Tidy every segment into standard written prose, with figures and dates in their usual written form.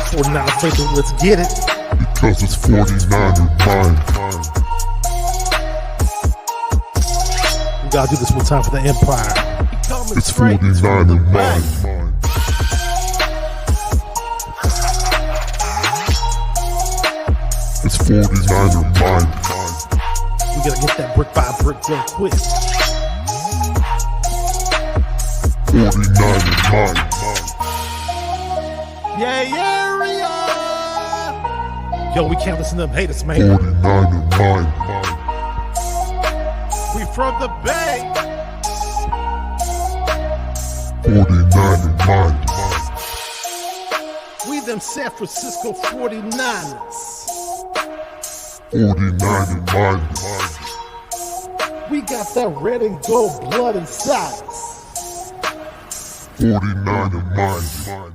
49 faithful, let's get it. Because it's 49 in mine. We gotta do this one time for the Empire. It's 49 in mine. It's 49 in mine. We gotta get that brick by brick done quick. 49 in mine. Yeah. Yo, we can't listen to them haters, man. 49 in mine. We from the Bay. 49 in mine. We them San Francisco 49ers. 49 in mine. We got that red and gold blood inside us. 49 in mine.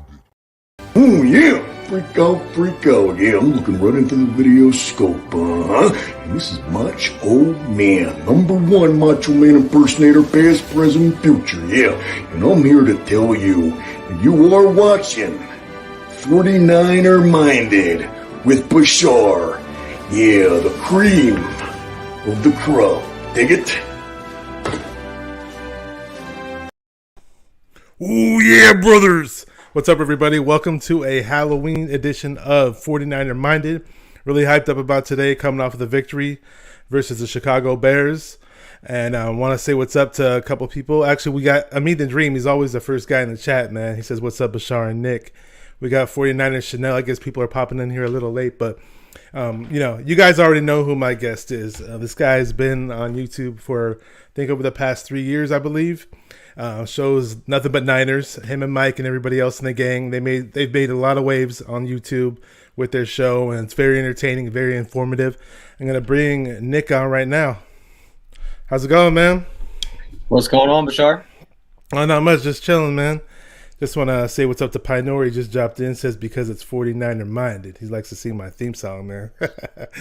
Oh yeah, freak out, yeah, I'm looking right into the video scope, and this is Macho Man, #1 Macho Man impersonator, past, present, future, yeah, and I'm here to tell you, you are watching 49er Minded with Bashar, yeah, the cream of the crop, dig it? Ooh yeah, brothers. What's up, everybody? Welcome to a Halloween edition of 49er Minded. Really hyped up about today, coming off of the victory versus the Chicago Bears. And I want to say what's up to a couple people. Actually, we got Amit the Dream. He's always the first guy in the chat, man. He says, what's up, Bashar and Nick? We got 49er Chanel. I guess people are popping in here a little late, but you guys already know who my guest is. This guy has been on YouTube for, I think, over the past 3 years, I believe. Shows nothing but Niners. Him and Mike and everybody else in the gang. They've made a lot of waves on YouTube with their show, and it's very entertaining, very informative. I'm gonna bring Nick on right now. How's it going, man? What's going on, Bashar? Oh, not much. Just chilling, man. Just want to say what's up to Pinor. He just dropped in. Says because it's 49er Minded. He likes to sing my theme song, man.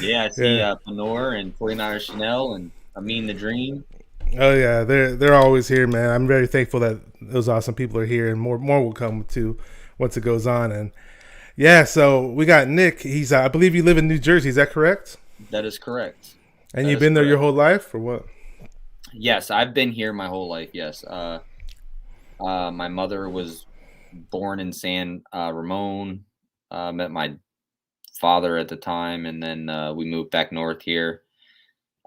Yeah, I see Pinor and 49er Chanel and Amin the Dream. Oh yeah, they're always here, man. I'm very thankful that those awesome people are here, and more will come too once it goes on. And yeah, so we got Nick. He's I believe you live in New Jersey. Is that correct? That is correct. And you've been there your whole life, or what? Yes, I've been here my whole life. Yes, my mother was born in San Ramon. Met my father at the time, and then we moved back north here,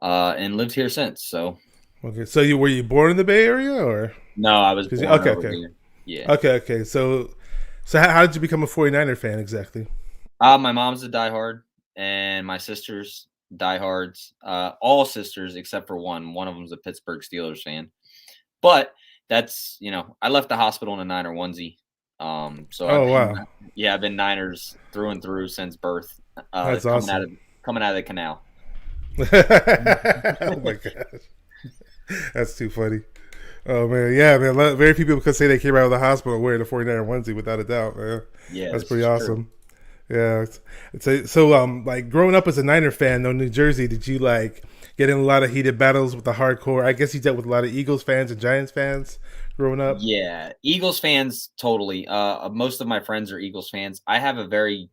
and lived here since. So. Okay, so were you born in the Bay Area, or no? I was born over here. Yeah. Okay. So how did you become a 49er fan exactly? My mom's a diehard, and my sisters diehards. All sisters except for one. One of them's a Pittsburgh Steelers fan. But that's I left the hospital in a Niner onesie. Wow. Yeah, I've been Niners through and through since birth. That's awesome. Coming out of the canal. Oh my gosh. That's too funny. Oh man, yeah, man. Very few people can say they came out of the hospital wearing a 49er onesie, without a doubt, man. Yeah, that's pretty awesome. Yeah. So like growing up as a Niner fan, though, New Jersey, did you like get in a lot of heated battles with the hardcore? I guess you dealt with a lot of Eagles fans and Giants fans growing up. Yeah, Eagles fans totally. Most of my friends are Eagles fans. I have a very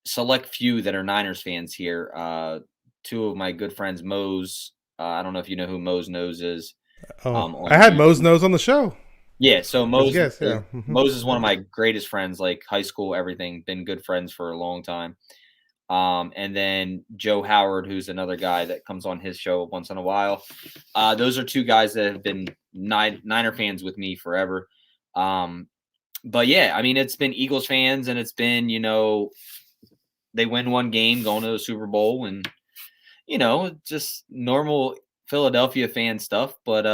select few that are Niners fans here. Two of my good friends, Mose. I don't know if you know who Mose Nose is. I had Mose Nose on the show. Yeah, so Mose, Mm-hmm. Mose is one of my greatest friends, like high school, everything. Been good friends for a long time. And then Joe Howard, who's another guy that comes on his show once in a while. Those are two guys that have been Niner fans with me forever. But yeah, I mean, it's been Eagles fans, and it's been, they win one game, going to the Super Bowl, and just normal Philadelphia fan stuff, but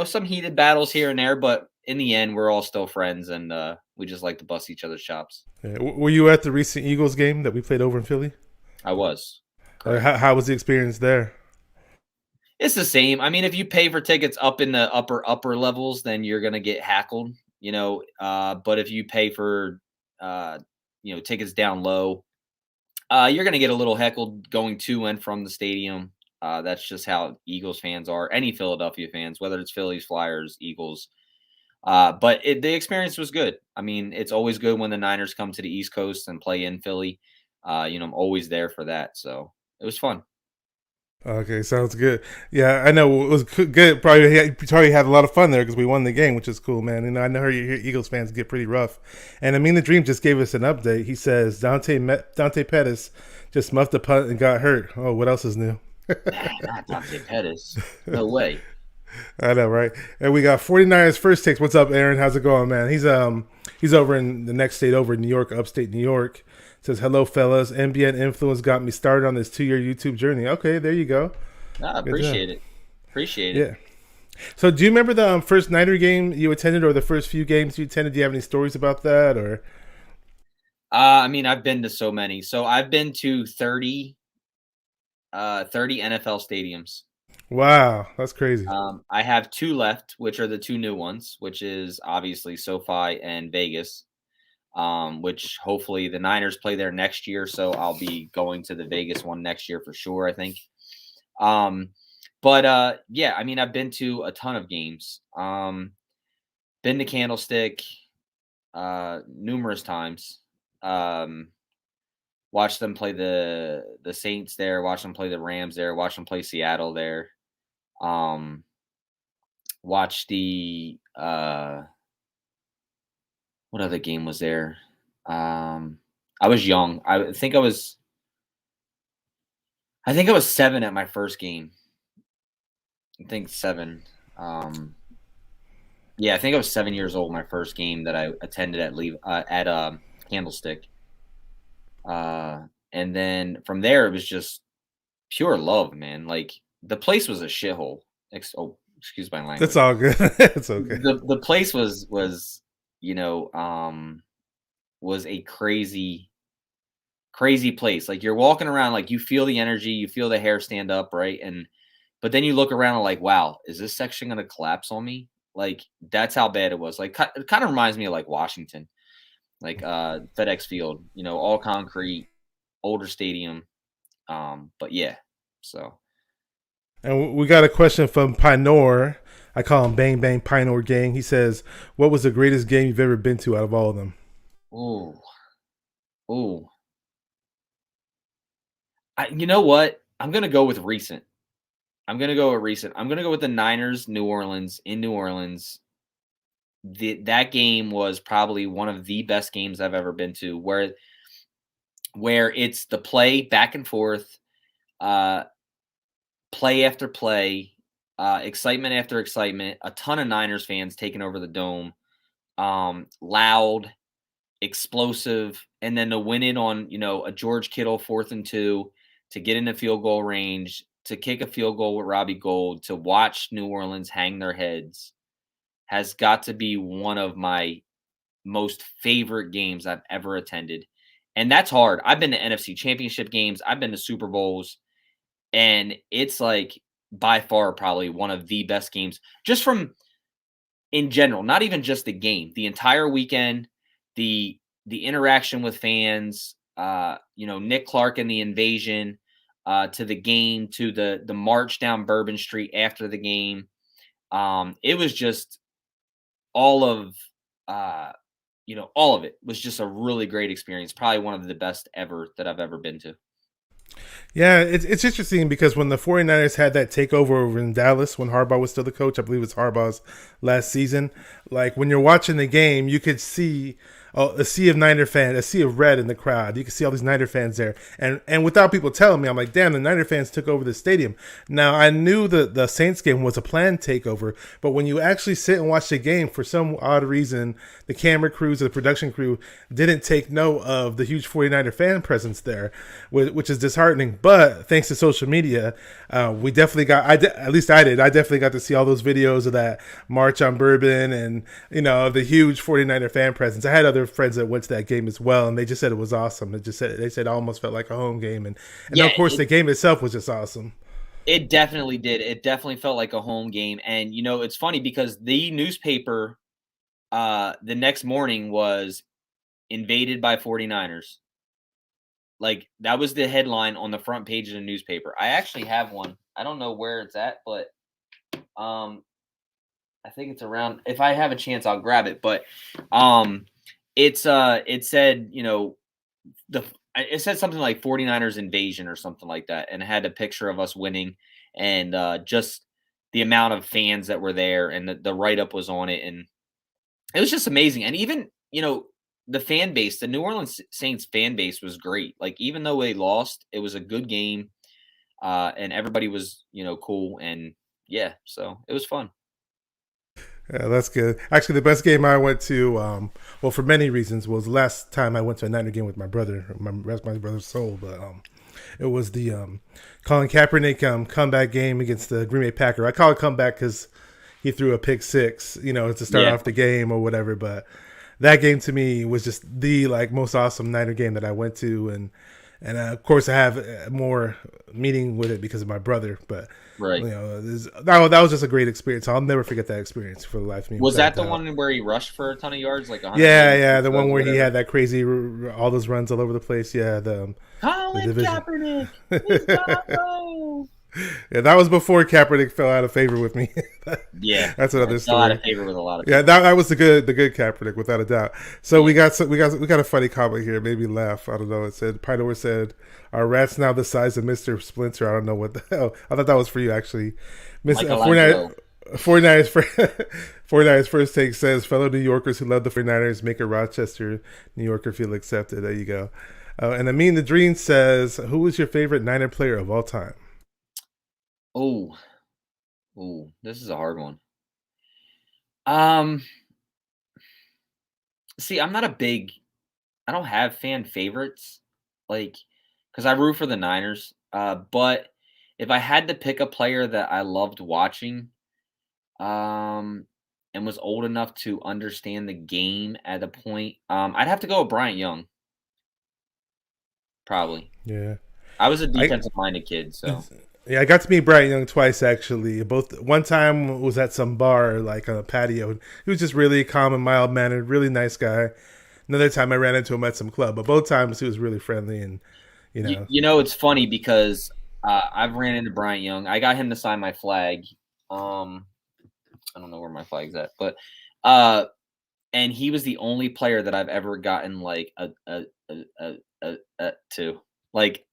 some heated battles here and there, but in the end, we're all still friends, and we just like to bust each other's chops. Yeah. Were you at the recent Eagles game that we played over in Philly? I was. How was the experience there? It's the same. I mean, if you pay for tickets up in the upper levels, then you're gonna get hackled, but if you pay for tickets down low, you're going to get a little heckled going to and from the stadium. That's just how Eagles fans are. Any Philadelphia fans, whether it's Phillies, Flyers, Eagles, But the experience was good. I mean, it's always good when the Niners come to the East Coast and play in Philly. I'm always there for that. So it was fun. Okay, sounds good. Yeah, I know it was good. Probably had a lot of fun there because we won the game, which is cool, man. I know your Eagles fans get pretty rough. And I mean, the Dream just gave us an update. He says Dante Pettis just muffed the punt and got hurt. Oh, what else is new? Not Dante Pettis. No way. I know, right? And we got 49ers first takes. What's up, Aaron? How's it going, man? He's over in the next state over in New York, upstate New York. Says, hello, fellas. NBN influence got me started on this 2-year YouTube journey. Okay, there you go. I appreciate it. Appreciate it. Yeah. So, do you remember the first Niner game you attended, or the first few games you attended? Do you have any stories about that, or? I mean, I've been to so many. So I've been to 30 NFL stadiums. Wow, that's crazy. I have 2 left, which are the 2 new ones, which is obviously SoFi and Vegas. Which hopefully the Niners play there next year. So I'll be going to the Vegas one next year for sure, I think. Yeah, I mean, I've been to a ton of games. Been to Candlestick numerous times. Watched them play the Saints there, watched them play the Rams there, watched them play Seattle there. Watched the what other game was there? I was young. I think I was 7 at my first game. I think 7. Yeah, I think I was 7 years old my first game that I attended at Candlestick. And then from there it was just pure love, man. Like the place was a shithole. Excuse my language. That's all good. It's okay. The place was was a crazy place. Like you're walking around, like you feel the energy, you feel the hair stand up, right? But then you look around and like, wow, is this section gonna collapse on me? Like that's how bad it was. Like it kind of reminds me of like Washington, like FedEx Field, all concrete, older stadium. But yeah, so. And we got a question from Pinor. I call him Bang Bang Pinor Gang. He says, what was the greatest game you've ever been to out of all of them? Ooh. You know what? I'm going to go with recent. I'm going to go with the Niners, New Orleans, in New Orleans. That game was probably one of the best games I've ever been to, where it's the play back and forth, play after play, excitement after excitement, a ton of Niners fans taking over the dome, loud, explosive, and then to win it on, a George Kittle 4th and 2, to get into field goal range, to kick a field goal with Robbie Gould, to watch New Orleans hang their heads, has got to be one of my most favorite games I've ever attended. And that's hard. I've been to NFC Championship games. I've been to Super Bowls. And it's like by far probably one of the best games just from in general, not even just the game, the entire weekend, the interaction with fans, Nick Clark and the invasion, to the game, to the march down Bourbon Street after the game. It was just all of it was just a really great experience. Probably one of the best ever that I've ever been to. Yeah, it's interesting because when the 49ers had that takeover over in Dallas, when Harbaugh was still the coach, I believe it was Harbaugh's last season, like when you're watching the game, you could see a sea of Niner fans, a sea of red in the crowd. You can see all these Niner fans there. And without people telling me, I'm like, damn, the Niner fans took over the stadium. Now, I knew the Saints game was a planned takeover, but when you actually sit and watch the game, for some odd reason, the camera crews or the production crew didn't take note of the huge 49er fan presence there, which is disheartening. But thanks to social media, we definitely got, at least I did, I definitely got to see all those videos of that march on Bourbon and, the huge 49er fan presence. I had other friends that went to that game as well, and they just said it was awesome. They said it almost felt like a home game, and yeah, of course the game itself was just awesome. It definitely did. It definitely felt like a home game, and it's funny because the newspaper the next morning was invaded by 49ers. Like that was the headline on the front page of the newspaper. I actually have one. I don't know where it's at, but I think it's around. If I have a chance, I'll grab it. But it said, it said something like 49ers invasion or something like that, and it had a picture of us winning, and just the amount of fans that were there, and the write up was on it, and it was just amazing. And even the fan base, the New Orleans Saints fan base was great. Like, even though they lost, it was a good game, and everybody was cool, and yeah, so it was fun. Yeah, that's good. Actually, the best game I went to, well, for many reasons, was the last time I went to a Niner game with my brother. That's my brother's soul, but it was the Colin Kaepernick comeback game against the Green Bay Packer. I call it comeback because he threw a pick six, to start off the game or whatever. But that game to me was just the most awesome Niner game that I went to, and of course I have more meaning with it because of my brother. But right, that was just a great experience. I'll never forget that experience for the life of me. Was that the one where he rushed for a ton of yards, like 100? Yeah, the one where he had that crazy, all those runs all over the place. Yeah, Colin Kaepernick. He's gotta go. Yeah, that was before Kaepernick fell out of favor with me. Yeah, that's another story. Fell out of favor with a lot of people. Yeah, that was the good Kaepernick, without a doubt. So we got a funny comment here, made me laugh. I don't know. It said Pinower said, "Are rats now the size of Mr. Splinter?" I don't know what the hell. I thought that was for you, actually. 49ers first take says, "Fellow New Yorkers who love the 49ers make a Rochester, New Yorker feel accepted." There you go. And Amin the Dream says, "Who is your favorite Niner player of all time?" Oh, this is a hard one. See, I don't have fan favorites, because I root for the Niners. But if I had to pick a player that I loved watching, and was old enough to understand the game at a point, I'd have to go with Bryant Young. Probably. Yeah. I was a defensive-minded kid, so. Yeah, I got to meet Bryant Young twice, actually. One time was at some bar, on a patio. He was just really calm and mild-mannered, really nice guy. Another time I ran into him at some club, but both times he was really friendly and, It's funny because I've ran into Bryant Young. I got him to sign my flag. I don't know where my flag's at, but and he was the only player that I've ever gotten to.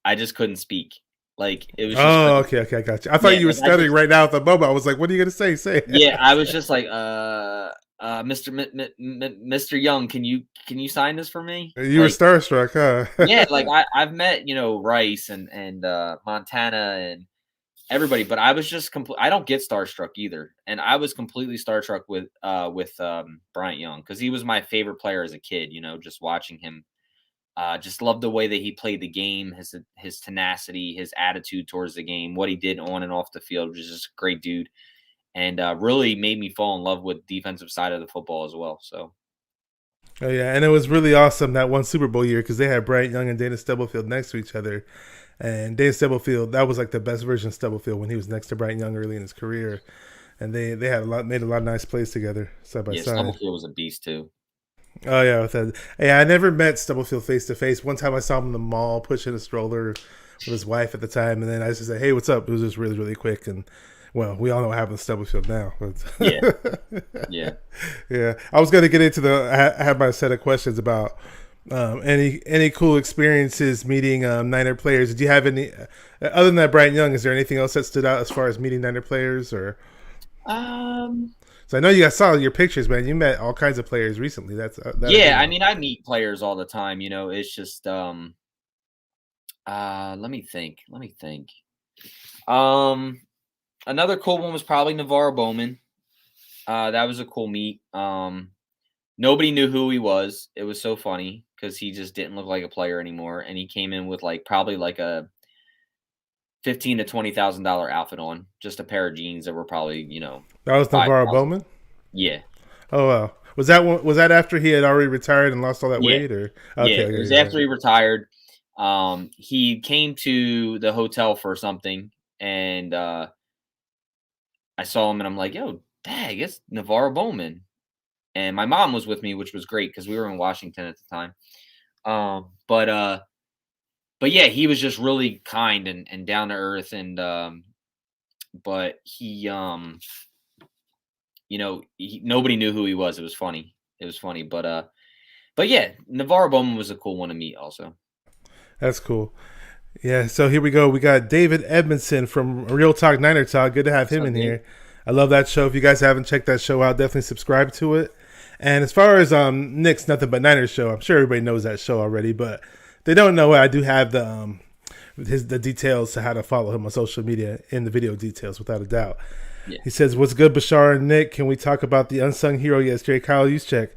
I just couldn't speak. It was. Just okay, I got you. I thought you were stuttering right now at the moment. I was like, "What are you gonna say?" Say it. Yeah, I was just like, Mr. Young, can you sign this for me? You were starstruck, huh? Yeah, I've met Rice and Montana and everybody, but I was just I don't get starstruck either, and I was completely starstruck with Bryant Young because he was my favorite player as a kid. Just watching him. Just loved the way that he played the game, his tenacity, his attitude towards the game, what he did on and off the field. Was just a great dude, and really made me fall in love with defensive side of the football as well. So, oh yeah, and it was really awesome that one Super Bowl year because they had Bryant Young and Dana Stubblefield next to each other, and Dana Stubblefield, that was the best version of Stubblefield when he was next to Bryant Young early in his career, and they had made a lot of nice plays together side by side. Stubblefield was a beast too. Oh yeah, I never met Stubblefield face to face. One time I saw him in the mall pushing a stroller with his wife at the time, and then I just said, "Hey, what's up?" It was just really, really quick, and well, we all know what happened to Stubblefield now. Yeah. Yeah. I was going to get into I had my set of questions about any cool experiences meeting Niner players. Did you have any other than that, Bryant Young? Is there anything else that stood out as far as meeting Niner players, or? So I know I saw your pictures, man. You met all kinds of players recently. I mean, I meet players all the time. It's just let me think. Another cool one was probably Navarro Bowman. That was a cool meet. Nobody knew who he was. It was so funny because he just didn't look like a player anymore, and he came in with probably a $15,000 to $20,000 outfit on, just a pair of jeans that were probably That was Navarro Bowman. Yeah. Oh wow. Was that after he had already retired and lost all that weight, or? Okay, yeah, it was after he retired. He came to the hotel for something, and I saw him, and I'm like, "Yo, dang, it's Navarro Bowman." And my mom was with me, which was great because we were in Washington at the time. But yeah, he was just really kind and down to earth, and but he nobody knew who he was. It was funny. But yeah, Navarro Bowman was a cool one to meet also. That's cool. Yeah, so here we go. We got David Edmondson from Real Talk Niner Talk. Good to have him in here. I love that show. If you guys haven't checked that show out, definitely subscribe to it. And as far as Nick's Nothing But Niners show, I'm sure everybody knows that show already, but they don't know it. I do have the details to how to follow him on social media in the video details, without a doubt. Yeah. He says, "What's good, Bashar and Nick? Can we talk about the unsung hero yesterday, Kyle Juszczyk?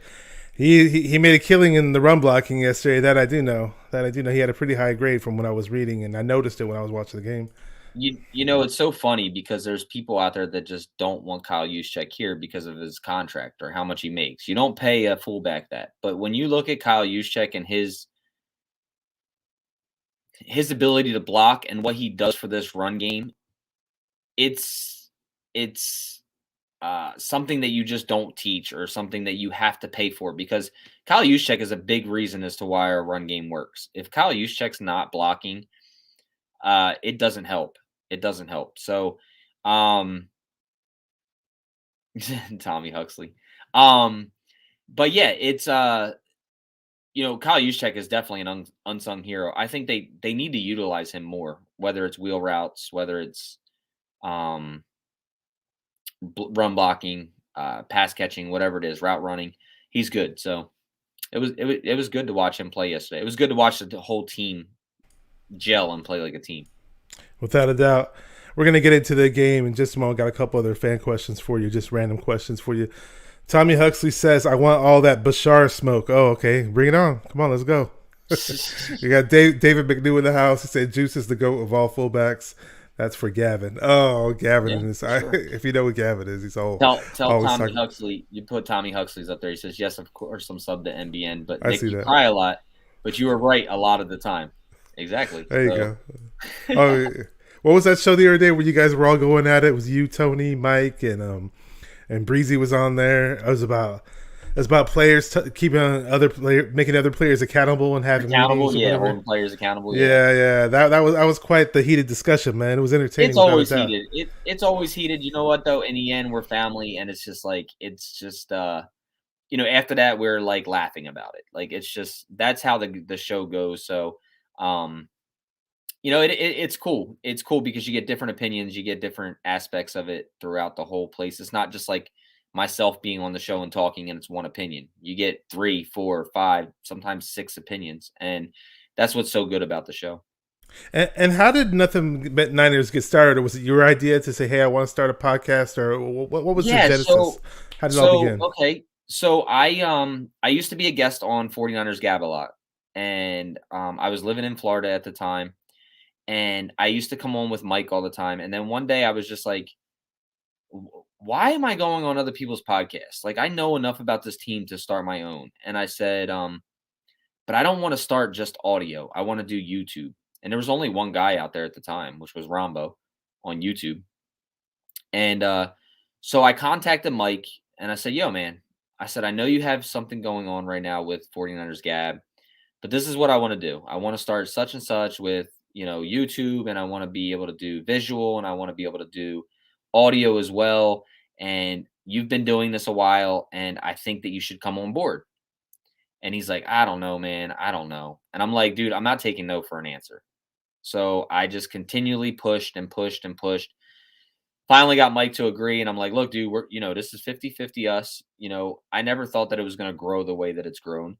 He made a killing in the run blocking yesterday. That I do know. He had a pretty high grade from what I was reading, and I noticed it when I was watching the game." It's so funny because there's people out there that just don't want Kyle Juszczyk here because of his contract or how much he makes. You don't pay a fullback that. But when you look at Kyle Juszczyk and his ability to block and what he does for this run game, it's something that you just don't teach or something that you have to pay for, because Kyle Juszczyk is a big reason as to why our run game works. If Kyle Juszczyk's not blocking, it doesn't help. So, Tommy Huxley. But yeah, it's Kyle Juszczyk is definitely an unsung hero. I think they need to utilize him more, whether it's wheel routes, whether it's run blocking, pass catching, whatever it is, route running. He's good. So it was good to watch him play yesterday. It was good to watch the whole team gel and play like a team. Without a doubt. We're going to get into the game in just a moment. Got a couple other fan questions for you, just random questions for you. Tommy Huxley says, "I want all that Bashar smoke." Oh, okay. Bring it on. Come on, let's go. You got David McNew in the house. He said, "Juice is the GOAT of all fullbacks." That's for Gavin. Oh, Gavin. Sure. If you know what Gavin is, he's all. Tell Tommy Huxley. You put Tommy Huxley's up there. He says, "Yes, of course, I'm sub to NBN, but Nick, you cry a lot, but you were right a lot of the time." Exactly. There you go. Oh, what was that show the other day where you guys were all going at it? It was you, Tony, Mike, and Breezy was on there. It was about players making other players accountable and having holding players accountable. Yeah. That was quite the heated discussion, man. It was entertaining. It's always heated. It's always heated. You know what though? In the end, we're family, and it's just after that we're like laughing about it. Like it's just that's how the show goes. So. It's cool. It's cool because you get different opinions, you get different aspects of it throughout the whole place. It's not just like myself being on the show and talking and it's one opinion. You get 3, 4, 5, sometimes 6 opinions, and that's what's so good about the show. And how did Nothing But Niners get started? Or was it your idea to say, "Hey, I want to start a podcast," or what was the genesis? How did it all begin? Okay, so I used to be a guest on 49ers Gab a lot. And I was living in Florida at the time, and I used to come on with Mike all the time. And then one day I was just like, why am I going on other people's podcasts? Like, I know enough about this team to start my own. And I said, but I don't want to start just audio. I want to do YouTube. And there was only one guy out there at the time, which was Rombo on YouTube. And so I contacted Mike and I said, "Yo, man," I said, "I know you have something going on right now with 49ers Gab, but this is what I want to do. I want to start such and such with, YouTube, and I want to be able to do visual, and I want to be able to do audio as well. And you've been doing this a while, and I think that you should come on board." And he's like, "I don't know, man. I don't know." And I'm like, "Dude, I'm not taking no for an answer." So I just continually pushed and pushed and pushed. Finally got Mike to agree. And I'm like, "Look, dude, we're, this is 50-50 us. I never thought that it was going to grow the way that it's grown.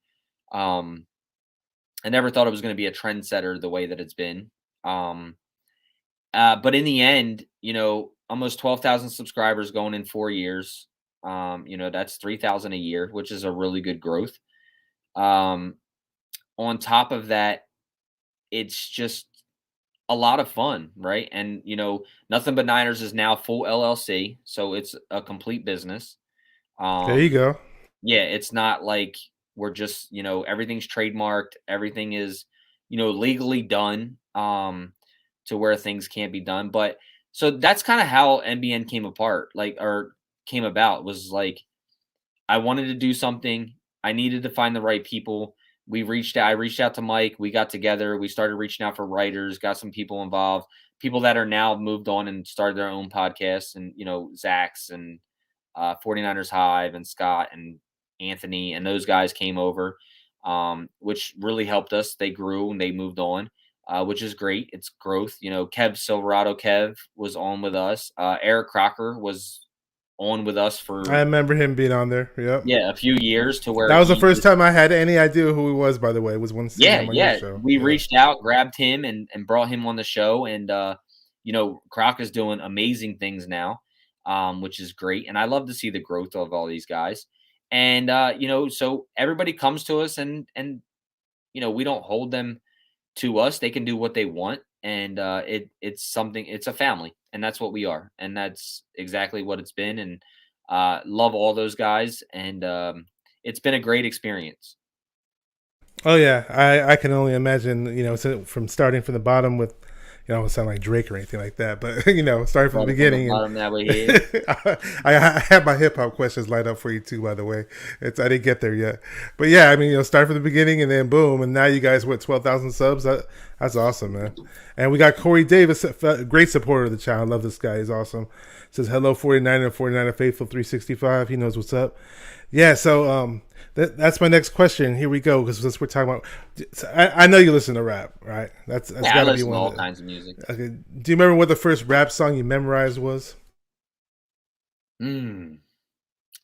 I never thought it was going to be a trendsetter the way that it's been. But in the end, almost 12,000 subscribers going in 4 years. That's 3,000 a year, which is a really good growth. On top of that, it's just a lot of fun, right? And, Nothing But Niners is now full LLC, so it's a complete business. There you go. Yeah, it's not like we're just, everything's trademarked. Everything is, legally done to where things can't be done. But so that's kind of how NBN came about, was like, I wanted to do something. I needed to find the right people. I reached out to Mike. We got together. We started reaching out for writers, got some people involved, people that are now moved on and started their own podcasts, and, Zach's and 49ers Hive and Scott and Anthony and those guys came over, which really helped us. They grew and they moved on, which is great. It's growth. Kev Silverado Kev was on with us. Eric Crocker was on with us for I remember him being on there. Yep. a few years to where That was the first time I had any idea who he was, by the way. Was when seeing him on your show. We reached out, grabbed him and brought him on the show. And Croc is doing amazing things now, which is great. And I love to see the growth of all these guys. And so everybody comes to us and we don't hold them to us. They can do what they want. And it's a family, and that's what we are. And that's exactly what it's been. And love all those guys. And it's been a great experience. Oh yeah. I can only imagine, from starting from the bottom with, I don't sound like Drake or anything like that, but starting from the beginning. I have my hip hop questions lined up for you too, by the way. I didn't get there yet, but yeah, I mean, start from the beginning and then boom, and now you guys 12,000 subs. That's awesome, man. And we got Corey Davis, a great supporter of the channel. I love this guy. He's awesome. Says hello 49er faithful 365. He knows what's up. Yeah, so that's my next question. Here we go, because since we're talking about, I know you listen to rap, right? That's got to be one. I listen to all kinds of music. Okay. Do you remember what the first rap song you memorized was?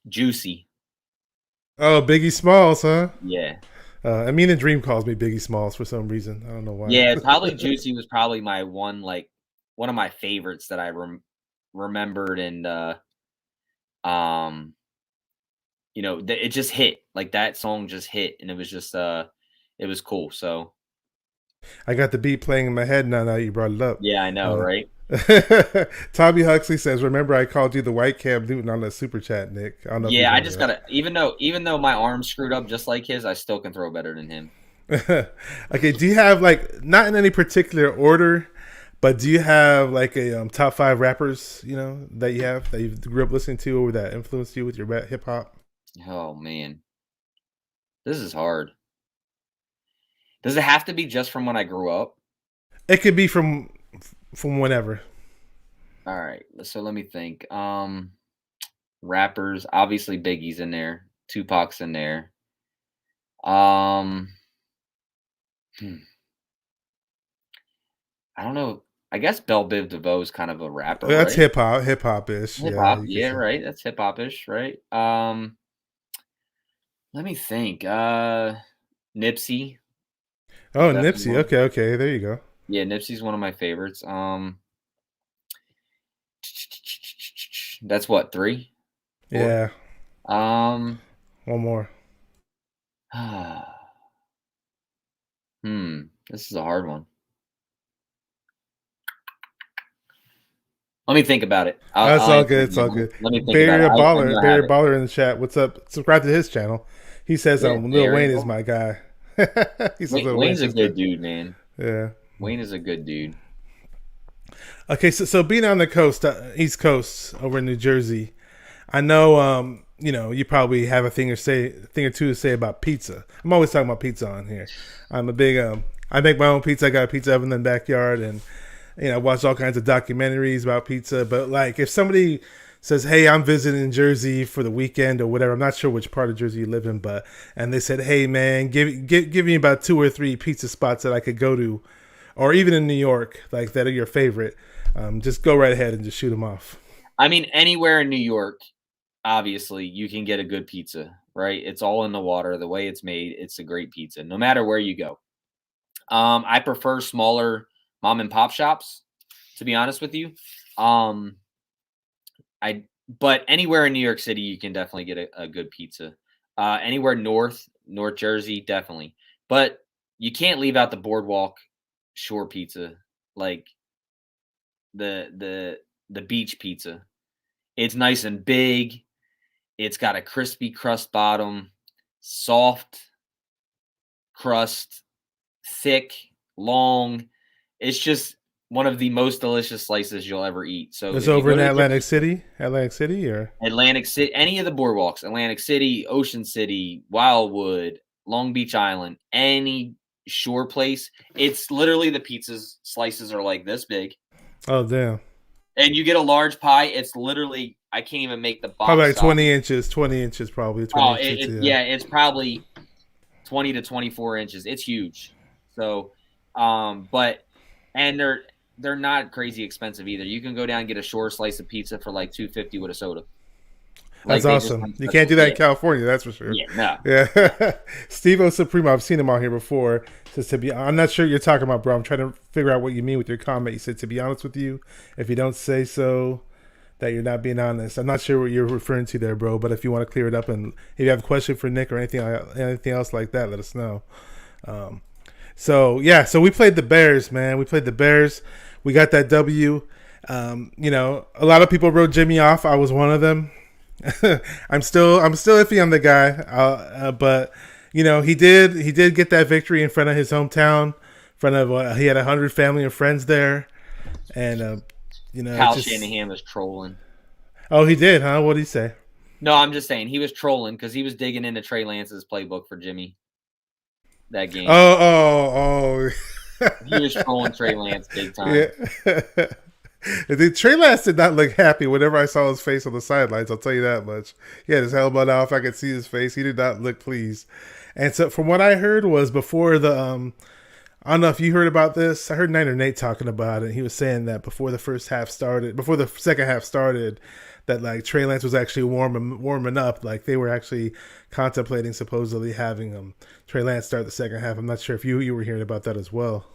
Juicy. Oh, Biggie Smalls, huh? Yeah. The Dream calls me Biggie Smalls for some reason. I don't know why. Yeah, probably Juicy was probably my one of my favorites that I remembered, and it just hit. Like, that song just hit, and it was just it was cool. So I got the beat playing in my head now that you brought it up. Yeah, I know, right? Tommy Huxley says, "Remember, I called you the white Cam Newton on the super chat, Nick." I don't know. Yeah, I just gotta. Even though my arm's screwed up just like his, I still can throw better than him. Okay, do you have not in any particular order, but do you have a top 5 rappers that you grew up listening to or that influenced you with your rap hip hop? Oh man, this is hard. Does it have to be just from when I grew up? It could be from whenever. All right, so let me think. Rappers, obviously Biggie's in there, Tupac's in there. I don't know. I guess Belle Biv DeVoe is kind of a rapper. That's right? hip hop-ish. Hip hop, yeah, right. That's hip hop-ish, right? Let me think. Nipsey. Oh, Nipsey. Okay. There you go. Yeah, Nipsey's one of my favorites. That's what, 3? 4? Yeah. One more. This is a hard one. Let me think about it. That's all good. It's all good. Let me think Barry about it. Barry Baller in the chat. What's up? Subscribe to his channel. He says, Lil Wayne is my guy. Wayne's a good dude, man. Yeah. Wayne is a good dude. Okay, so being on the coast, East Coast, over in New Jersey, I know, you probably have a thing or two to say about pizza. I'm always talking about pizza on here. I'm a big, I make my own pizza. I got a pizza oven in the backyard, and I watch all kinds of documentaries about pizza. But if somebody says, "Hey, I'm visiting Jersey for the weekend or whatever," I'm not sure which part of Jersey you live in, and they said, "Hey, man, give me about 2 or 3 pizza spots that I could go to, or even in New York, that are your favorite." Just go right ahead and just shoot them off. I mean, anywhere in New York, obviously, you can get a good pizza, right? It's all in the water. The way it's made, it's a great pizza, no matter where you go. I prefer smaller mom and pop shops, to be honest with you. But anywhere in New York City, you can definitely get a good pizza. Anywhere North Jersey, definitely. But you can't leave out the Boardwalk Shore pizza, like the beach pizza. It's nice and big. It's got a crispy crust bottom, soft crust, thick, long. It's just one of the most delicious slices you'll ever eat. So it's over in Atlantic City, or Atlantic City, any of the boardwalks, Atlantic City, Ocean City, Wildwood, Long Beach Island, any shore place. It's literally the pizza's slices are like this big. Oh, damn. And you get a large pie. It's literally I can't even make the box. Probably like stop. 20 inches, probably. 20 inches, yeah, it's probably 20 to 24 inches. It's huge. So, but and they're not crazy expensive either. You can go down and get a short slice of pizza for like $2.50 with a soda. That's awesome. You can't do that in California, that's for sure. Yeah, no. Yeah. Steve O Supremo, I've seen him on here before. Says I'm not sure what you're talking about, bro. I'm trying to figure out what you mean with your comment. You said, to be honest with you, if you don't say so, that you're not being honest. I'm not sure what you're referring to there, bro. But if you want to clear it up, and if you have a question for Nick or anything else like that, let us know. So we played the Bears, man. We played the Bears. We got that W. A lot of people wrote Jimmy off. I was one of them. I'm still iffy on the guy, but he did get that victory in front of his hometown, in front of he had 100 family and friends there, and Kyle Shanahan was trolling. Oh, he did, huh? What did he say? No, I'm just saying he was trolling because he was digging into Trey Lance's playbook for Jimmy that game. Oh. He was trolling Trey Lance big time. Yeah. Trey Lance did not look happy whenever I saw his face on the sidelines. I'll tell you that much. He had his helmet off. I could see his face. He did not look pleased. And so, from what I heard, was before the I don't know if you heard about this. I heard Niner Nate talking about it. He was saying that before the second half started, that like Trey Lance was actually warming up. Like they were actually contemplating supposedly having Trey Lance start the second half. I'm not sure if you were hearing about that as well.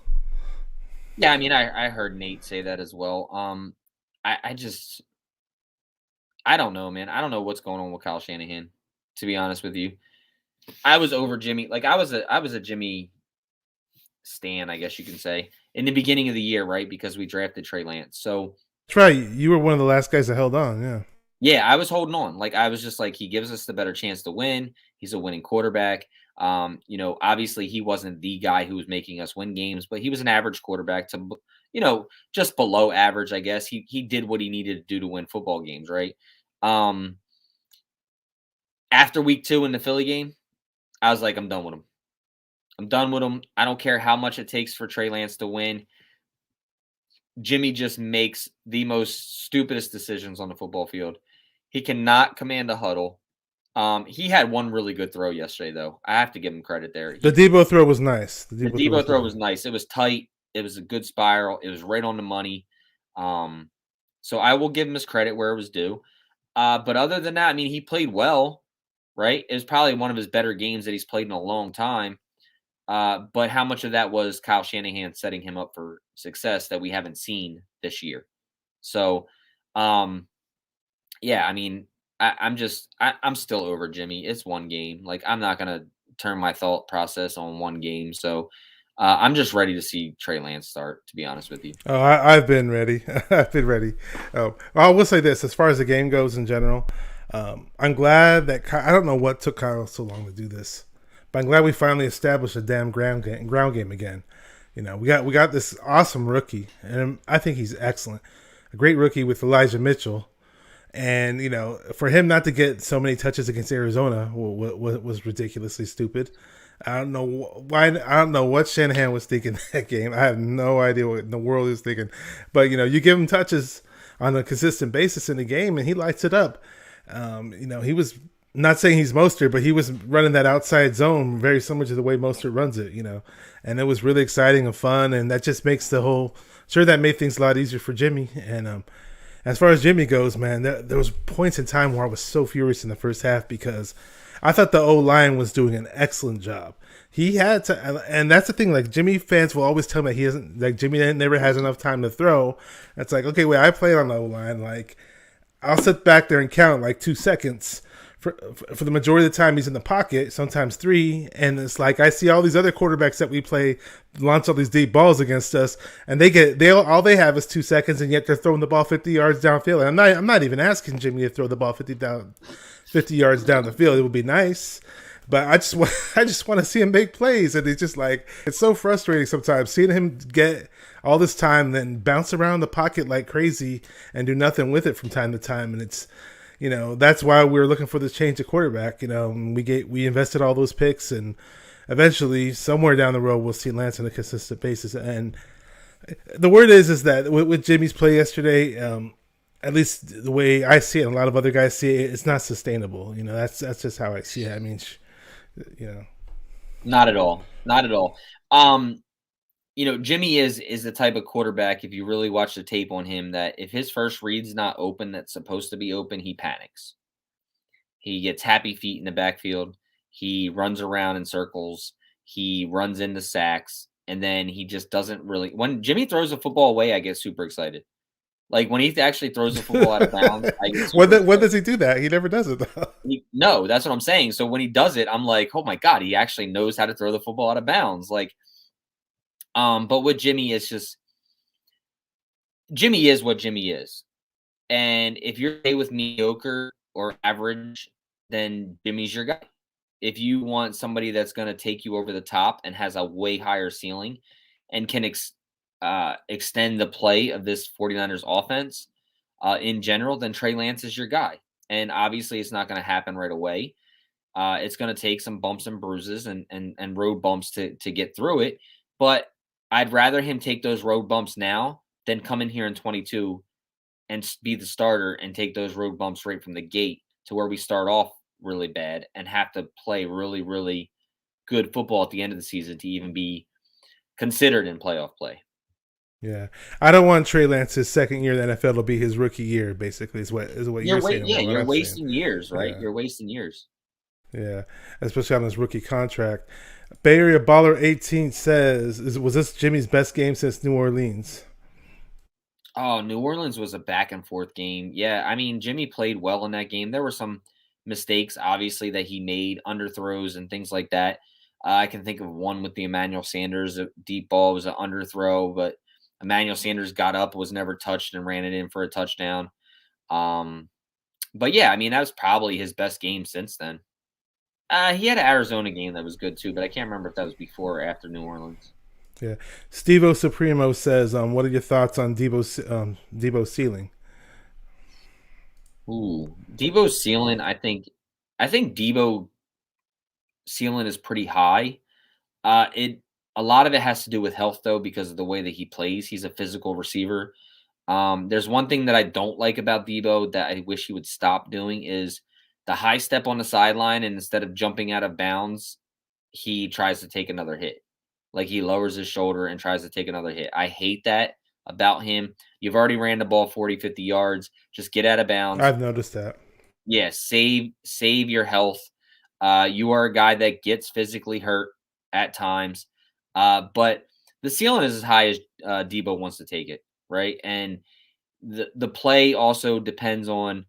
Yeah, I mean, I heard Nate say that as well. I don't know, man. I don't know what's going on with Kyle Shanahan, to be honest with you. I was over Jimmy. Like I was a Jimmy stan, I guess you can say, in the beginning of the year, right? Because we drafted Trey Lance. So that's right. You were one of the last guys that held on. Yeah. Yeah, I was holding on. Like I was just like, he gives us the better chance to win. He's a winning quarterback. Obviously he wasn't the guy who was making us win games, but he was an average quarterback to, just below average, I guess. He did what he needed to do to win football games, right? After week 2 in the Philly game, I was like, I'm done with him. I don't care how much it takes for Trey Lance to win. Jimmy just makes the most stupidest decisions on the football field. He cannot command a huddle. He had one really good throw yesterday, though. I have to give him credit there. The Debo throw was nice. The Debo throw was nice. It was tight. It was a good spiral. It was right on the money. So I will give him his credit where it was due. But other than that, I mean, he played well, right? It was probably one of his better games that he's played in a long time. But how much of that was Kyle Shanahan setting him up for success that we haven't seen this year? So, yeah, I mean, I'm still over Jimmy. It's one game. Like, I'm not going to turn my thought process on one game. So I'm just ready to see Trey Lance start, to be honest with you. Oh, I've been ready. I've been ready. I will say this, as far as the game goes in general, I'm glad that I don't know what took Kyle so long to do this, but I'm glad we finally established a damn ground game again. We got this awesome rookie, and I think he's excellent. A great rookie with Elijah Mitchell. And, for him not to get so many touches against Arizona was ridiculously stupid. I don't know why. I don't know what Shanahan was thinking that game. I have no idea what in the world he was thinking. But, you give him touches on a consistent basis in the game, and he lights it up. He was not saying he's Mostert, but he was running that outside zone very similar to the way Mostert runs it, And it was really exciting and fun, and that just makes that made things a lot easier for Jimmy. And, as far as Jimmy goes, man, there was points in time where I was so furious in the first half because I thought the O-line was doing an excellent job. He had to, and that's the thing, like Jimmy fans will always tell me he isn't, like Jimmy never has enough time to throw. It's like, okay, wait, I played on the O-line. Like, I'll sit back there and count like 2 seconds. For the majority of the time, he's in the pocket, sometimes 3, and it's like I see all these other quarterbacks that we play launch all these deep balls against us, and all they have is 2 seconds, and yet they're throwing the ball 50 yards downfield. And I'm not even asking Jimmy to throw the ball 50 yards down the field. It would be nice, but I just want to see him make plays, and it's just like it's so frustrating sometimes seeing him get all this time, then bounce around the pocket like crazy and do nothing with it from time to time, and it's. That's why we were looking for this change of quarterback. We invested all those picks, and eventually, somewhere down the road, we'll see Lance on a consistent basis. And the word is that with Jimmy's play yesterday, at least the way I see it, and a lot of other guys see it, it's not sustainable. That's just how I see it. I mean, you know, Not at all. Not at all. Jimmy is the type of quarterback, if you really watch the tape on him, that if his first read's not open, that's supposed to be open, he panics. He gets happy feet in the backfield. He runs around in circles. He runs into sacks. And then he just doesn't really. When Jimmy throws the football away, I get super excited. Like when he actually throws the football out of bounds, I get super when does he do that? He never does it though. No, that's what I'm saying. So when he does it, I'm like, oh my God, he actually knows how to throw the football out of bounds. Like, but with Jimmy, it's just Jimmy is what Jimmy is. And if you're okay with mediocre or average, then Jimmy's your guy. If you want somebody that's going to take you over the top and has a way higher ceiling and can extend the play of this 49ers offense in general, then Trey Lance is your guy. And obviously, it's not going to happen right away. It's going to take some bumps and bruises and road bumps to get through it. But I'd rather him take those road bumps now than come in here in 22 and be the starter and take those road bumps right from the gate to where we start off really bad and have to play really, really good football at the end of the season to even be considered in playoff play. Yeah, I don't want Trey Lance's second year in the NFL to be his rookie year. Basically, is what you're saying. Yeah, you're wasting years, right? Yeah. You're wasting years. Yeah, especially on his rookie contract. Bay Area Baller 18 says, "Was this Jimmy's best game since New Orleans?" Oh, New Orleans was a back and forth game. Yeah, I mean, Jimmy played well in that game. There were some mistakes, obviously, that he made, underthrows and things like that. I can think of one with the Emmanuel Sanders deep ball. It was an underthrow, but Emmanuel Sanders got up, was never touched, and ran it in for a touchdown. But yeah, I mean, that was probably his best game since then. He had an Arizona game that was good too, but I can't remember if that was before or after New Orleans. Yeah, Stevo Supremo says, "What are your thoughts on Debo's ceiling?" Ooh, Debo's ceiling. I think Debo ceiling is pretty high. A lot of it has to do with health though, because of the way that he plays. He's a physical receiver. There's one thing that I don't like about Debo that I wish he would stop doing is the high step on the sideline, and instead of jumping out of bounds, he tries to take another hit. Like he lowers his shoulder and tries to take another hit. I hate that about him. You've already ran the ball 40, 50 yards. Just get out of bounds. I've noticed that. Yeah, save your health. You are a guy that gets physically hurt at times. But the ceiling is as high as Debo wants to take it, right? And the play also depends on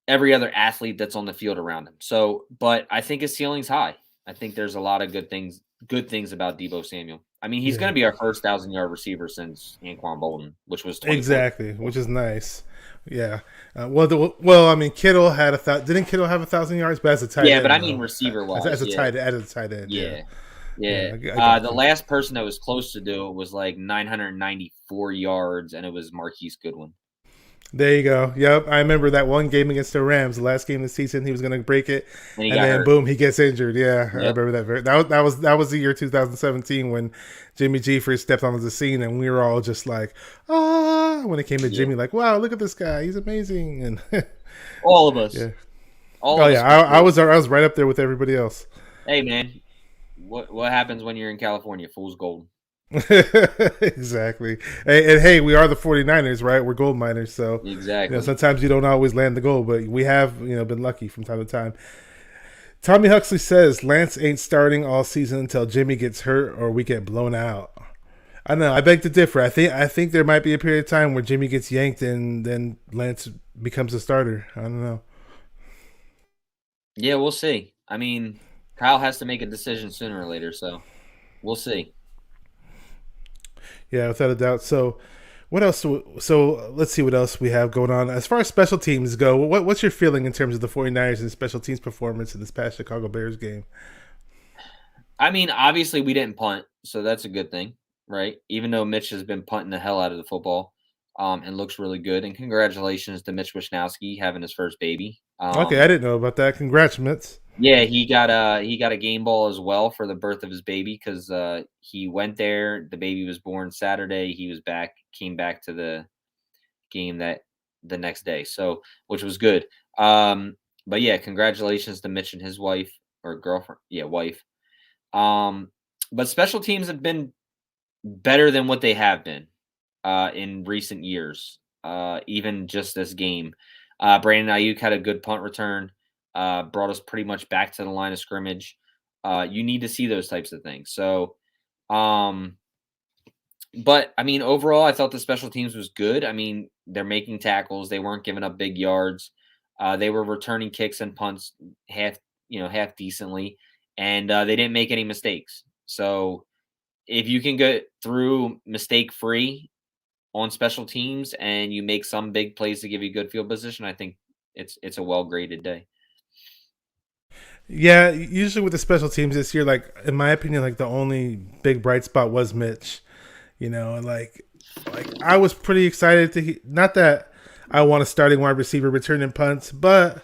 every other athlete that's on the field around him. So, but I think his ceiling's high. I think there's a lot of good things about Debo Samuel. I mean, he's going to be our first 1,000-yard receiver since Anquan Bolden, which was 24. Exactly, which is nice. Yeah. Well, I mean, Kittle had didn't Kittle have 1,000 yards? But as a tight end. Yeah, but I mean, receiver-wise. As a tight end. Yeah. Yeah. The last person that was close to do it was like 994 yards, and it was Marquise Goodwin. There you go. Yep, I remember that one game against the Rams, the last game of the season. He was going to break it, and then boom, he gets injured. Yeah, yep. I remember that. That was the year 2017 when Jimmy G first stepped onto the scene, and we were all just like, when it came to Jimmy, like, wow, look at this guy, he's amazing, and all of us. Yeah. I was right up there with everybody else. Hey, man, what happens when you're in California? Fool's gold. Exactly. And hey, we are the 49ers, right? We're gold miners, so exactly. Sometimes you don't always land the goal, but we have been lucky from time to time. Tommy Huxley says Lance ain't starting all season until Jimmy gets hurt or we get blown out. I don't know. I beg to differ. I think there might be a period of time where Jimmy gets yanked and then Lance becomes a starter. I don't know. Yeah, we'll see. I mean, Kyle has to make a decision sooner or later, so we'll see. Yeah, without a doubt. So, what else? So, let's see what else we have going on. As far as special teams go, what's your feeling in terms of the 49ers and special teams performance in this past Chicago Bears game? I mean, obviously we didn't punt, so that's a good thing, right? Even though Mitch has been punting the hell out of the football and looks really good. And congratulations to Mitch Wishnowsky having his first baby. Okay, I didn't know about that. Congrats, Mitch. Yeah, he got a game ball as well for the birth of his baby because he went there. The baby was born Saturday. He was back, came back to game that the next day. So, which was good. But yeah, congratulations to Mitch and his wife or girlfriend. Yeah, wife. But special teams have been better than what they have been in recent years. Even just this game, Brandon Ayuk had a good punt return. Brought us pretty much back to the line of scrimmage. You need to see those types of things. So, but I mean, overall, I thought the special teams was good. I mean, they're making tackles. They weren't giving up big yards. They were returning kicks and punts half decently, and they didn't make any mistakes. So if you can get through mistake free on special teams and you make some big plays to give you good field position, I think it's a well graded day. Yeah, usually with the special teams this year, like in my opinion, like the only big bright spot was Mitch. And like I was pretty excited to not that I want a starting wide receiver returning punts, but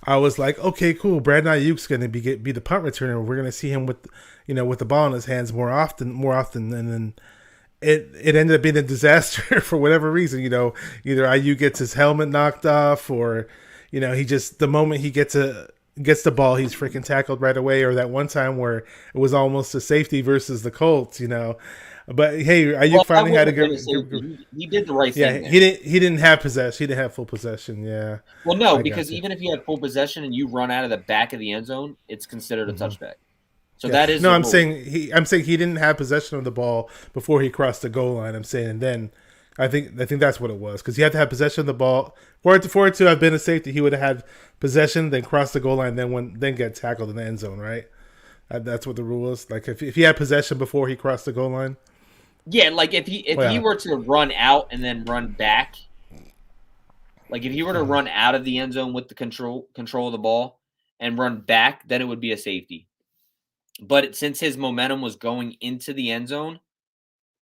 I was like, okay, cool. Brandon Ayuk's going to be the punt returner. We're going to see him with the ball in his hands more often, and then it ended up being a disaster for whatever reason. Either Ayuk gets his helmet knocked off, or he just the moment he gets the ball, he's freaking tackled right away. Or that one time where it was almost a safety versus the Colts. But hey, Ayuk finally had a good. He did the right thing. Yeah, he didn't have possession. He didn't have full possession. Yeah. Well, no, because even if you had full possession and you run out of the back of the end zone, it's considered a touchback. So that is no. I'm saying he didn't have possession of the ball before he crossed the goal line. I'm saying, and then I think that's what it was, because you have to have possession of the ball for it to have been a safety. He would have had possession, then cross the goal line, then get tackled in the end zone, right? That's what the rule is. Like if he had possession before he crossed the goal line. Yeah, like if he were to run out and then run back, like if he were to run out of the end zone with the control of the ball and run back, then it would be a safety. But since his momentum was going into the end zone,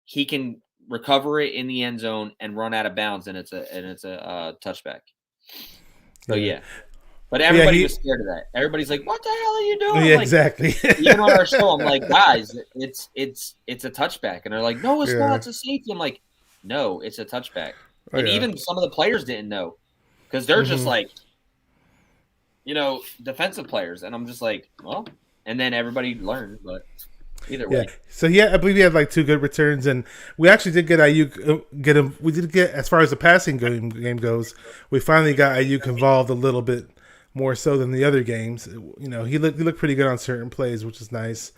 he can recover it in the end zone and run out of bounds, and it's a touchback. So yeah. But everybody was scared of that. Everybody's like, "What the hell are you doing?" Yeah, like, exactly. Even on our show, I'm like, "Guys, it's a touchback," and they're like, "No, it's not. It's a safety." I'm like, "No, it's a touchback." And even some of the players didn't know, because they're just like, defensive players, and I'm just like, well, and then everybody learned, but either way. So I believe he had like 2 good returns, and we actually did get Ayuk get him. We did get, as far as the passing game goes, we finally got Ayuk involved a little bit more so than the other games. He looked pretty good on certain plays, which is nice,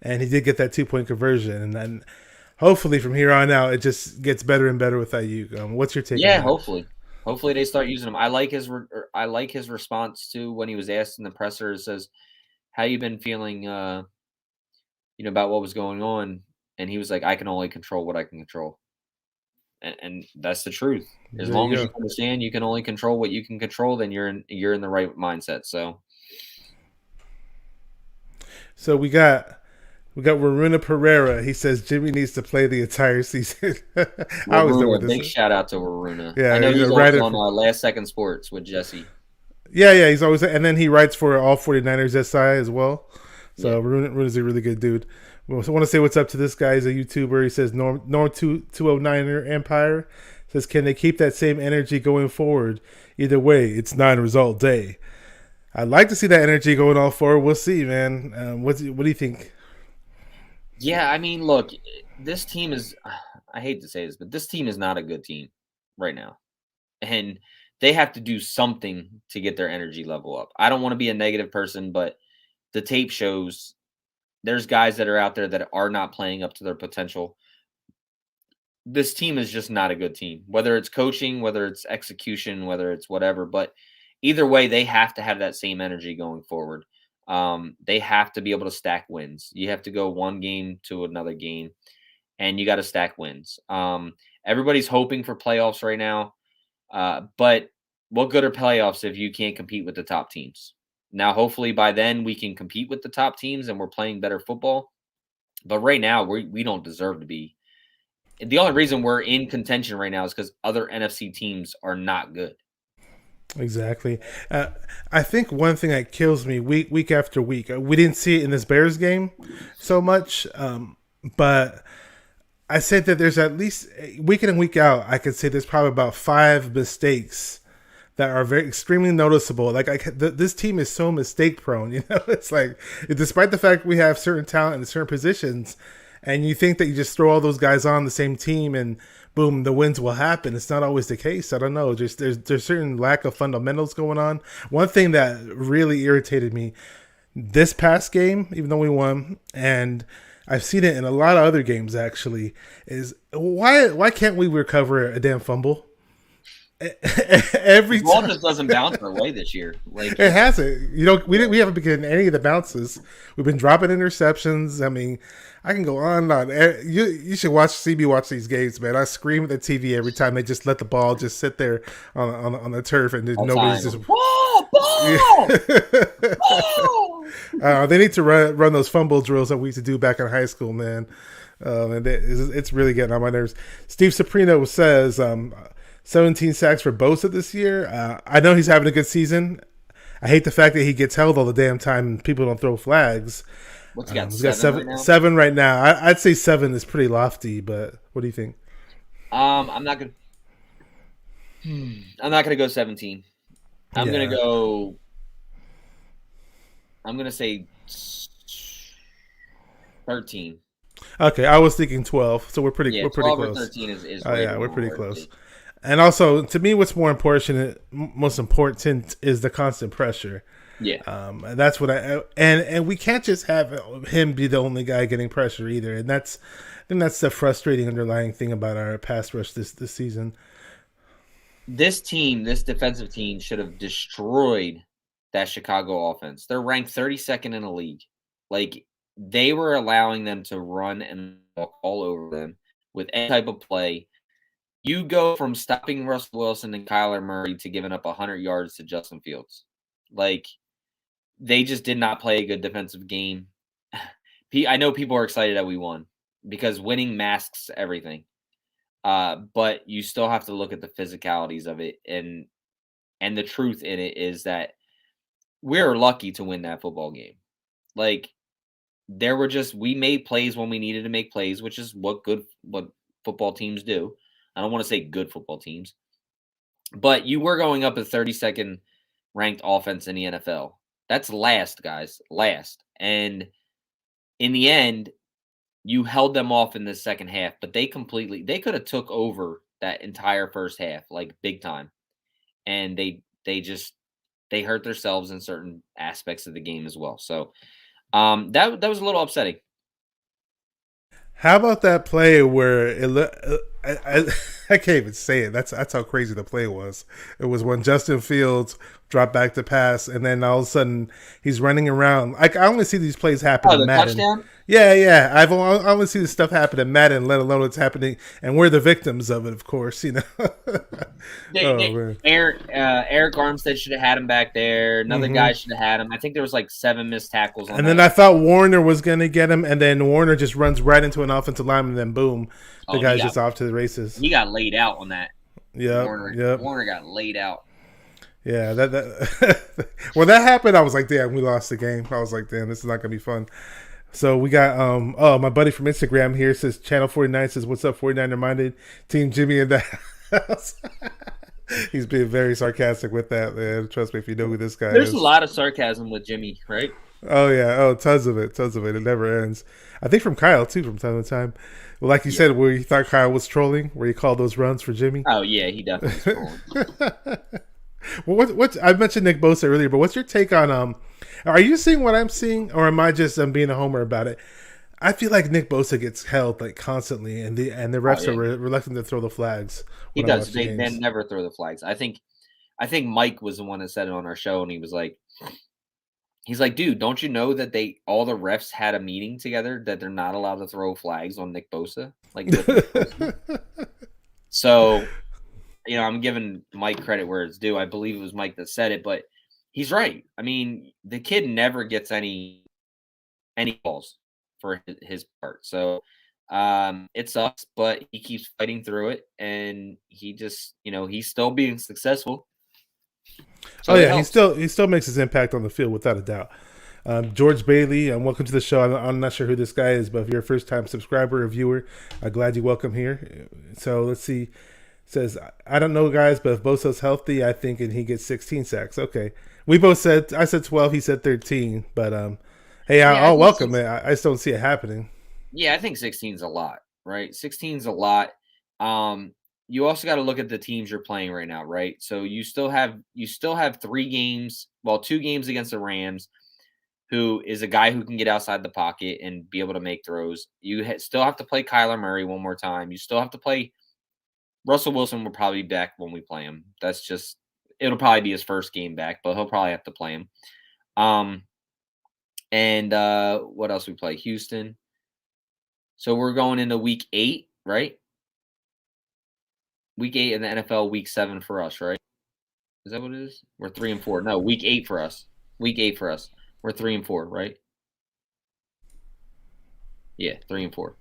and he did get that 2-point conversion. And then hopefully from here on out, it just gets better and better with Ayuk. What's your take? Yeah, hopefully they start using him. I like his response to when he was asked in the presser. It says, "How you been feeling? About what was going on?" And he was like, "I can only control what I can control." And that's the truth. As long as you understand you can only control what you can control, then you're in the right mindset. So we got Waruna Pereira. He says Jimmy needs to play the entire season. Waruna, big shout out to Waruna. Yeah, I know he's always on Last Second Sports with Jesse. Yeah, he's always, and then he writes for All 49ers SI as well. So Waruna's a really good dude. I want to say what's up to this guy. He's a YouTuber. He says Norm 209er Empire says, can they keep that same energy going forward? Either way, it's 9-result day. I'd like to see that energy going all forward. We'll see, man. What do you think? Yeah, I mean, look, this team is, I hate to say this, but this team is not a good team right now. And they have to do something to get their energy level up. I don't want to be a negative person, but the tape shows there's guys that are out there that are not playing up to their potential. This team is just not a good team, whether it's coaching, whether it's execution, whether it's whatever. But either way, they have to have that same energy going forward. They have to be able to stack wins. You have to go one game to another game, and you got to stack wins. Everybody's hoping for playoffs right now, but what good are playoffs if you can't compete with the top teams? Now, hopefully by then we can compete with the top teams and we're playing better football. But right now, we don't deserve to be. The only reason we're in contention right now is because other NFC teams are not good. Exactly. I think one thing that kills me week after week, we didn't see it in this Bears game so much, but I said that there's at least week in and week out. I could say there's probably about 5 mistakes that are very extremely noticeable. Like this team is so mistake prone. It's like despite the fact we have certain talent in certain positions, and you think that you just throw all those guys on the same team and boom, the wins will happen. It's not always the case. I don't know. Just there's certain lack of fundamentals going on. One thing that really irritated me this past game, even though we won, and I've seen it in a lot of other games actually, is why can't we recover a damn fumble? Every The ball time just doesn't bounce our way this year. Like it hasn't. We haven't been getting any of the bounces. We've been dropping interceptions. I mean, I can go on and on. You should see me watch these games, man. I scream at the TV every time they just let the ball just sit there on the turf and nobody's just ball. They need to run those fumble drills that we used to do back in high school, man. And it's really getting on my nerves. Steve Soprino says 17 sacks for Bosa this year. I know he's having a good season. I hate the fact that he gets held all the damn time and people don't throw flags. What's he got? He's got seven right now. I'd say 7 is pretty lofty, but what do you think? I'm not gonna go 17. I'm gonna say 13. Okay, I was thinking 12, so we're pretty close. 12 or 13 is we're pretty close. And also, to me, what's most important is the constant pressure. Yeah. And that's what and we can't just have him be the only guy getting pressure either. And that's the frustrating underlying thing about our pass rush this season. This defensive team should have destroyed that Chicago offense. They're ranked 32nd in the league. Like, they were allowing them to run and walk all over them with any type of play. You go from stopping Russell Wilson and Kyler Murray to giving up 100 yards to Justin Fields. Like, they just did not play a good defensive game. I know people are excited that we won because winning masks everything. But you still have to look at the physicalities of it. And the truth in it is that we're lucky to win that football game. Like, we made plays when we needed to make plays, which is what football teams do. I don't want to say good football teams, but you were going up a 32nd ranked offense in the NFL. That's last, guys, last. And in the end, you held them off in the second half, but they could have took over that entire first half, like big time. And they hurt themselves in certain aspects of the game as well. So that was a little upsetting. How about that play where I can't even say it. That's how crazy the play was. It was when Justin Fields dropped back to pass, and then all of a sudden he's running around. Like, I only see these plays happen in Madden. Touchdown? Yeah. I only see this stuff happen in Madden, let alone it's happening, and we're the victims of it, of course. Eric Armstead should have had him back there. Another guy should have had him. I think there was like 7 missed tackles. Then I thought Warner was going to get him, and then Warner just runs right into an offensive lineman, and then boom, the guy's just off to the races. He got laid out on that. Yeah, Warner got laid out. Yeah, that when that happened, I was like, damn, we lost the game. I was like, damn, this is not gonna be fun. So we got my buddy from Instagram here says Channel 49 says, what's up, 49er minded Team Jimmy in the house. He's being very sarcastic with that, man. Trust me, if you know who this guy is. There's a lot of sarcasm with Jimmy, right? Oh yeah, tons of it. It never ends. I think from Kyle too, from time to time. Well, like you said, where you thought Kyle was trolling, where he called those runs for Jimmy. Oh yeah, he definitely was trolling. Well, what I mentioned Nick Bosa earlier, but what's your take on are you seeing what I'm seeing, or am I just being a homer about it? I feel like Nick Bosa gets held like constantly, and the refs are reluctant to throw the flags. He does. They never throw the flags. I think Mike was the one that said it on our show, and he's like, dude, don't you know that all the refs had a meeting together that they're not allowed to throw flags on Nick Bosa? Like, so. I'm giving Mike credit where it's due. I believe it was Mike that said it, but he's right. I mean, the kid never gets any calls for his part. So it sucks, but he keeps fighting through it, and he just, he's still being successful. So he still makes his impact on the field without a doubt. George Bailey, welcome to the show. I'm not sure who this guy is, but if you're a first time subscriber or viewer, I'm glad you welcome here. So let's see. It says, I don't know, guys, but if Bosa's healthy, I think and he gets 16 sacks. Okay. We both said, I said 12, he said 13. But hey, I'll welcome it. I just don't see it happening. Yeah, I think 16 is a lot, right? 16 is a lot. You also got to look at the teams you're playing right now, right? So you still have 3 games, well, 2 games against the Rams, who is a guy who can get outside the pocket and be able to make throws. You still have to play Kyler Murray one more time. You still have to play Russell Wilson. Will probably be back when we play him. That's just it'll probably be his first game back, but he'll probably have to play him. And what else we play? Houston. So we're going into week 8, right? Week 8 in the NFL, week 7 for us, right? Is that what it is? We're 3-4. No, week 8 for us. Week 8 for us. We're 3-4, right? Yeah, 3-4.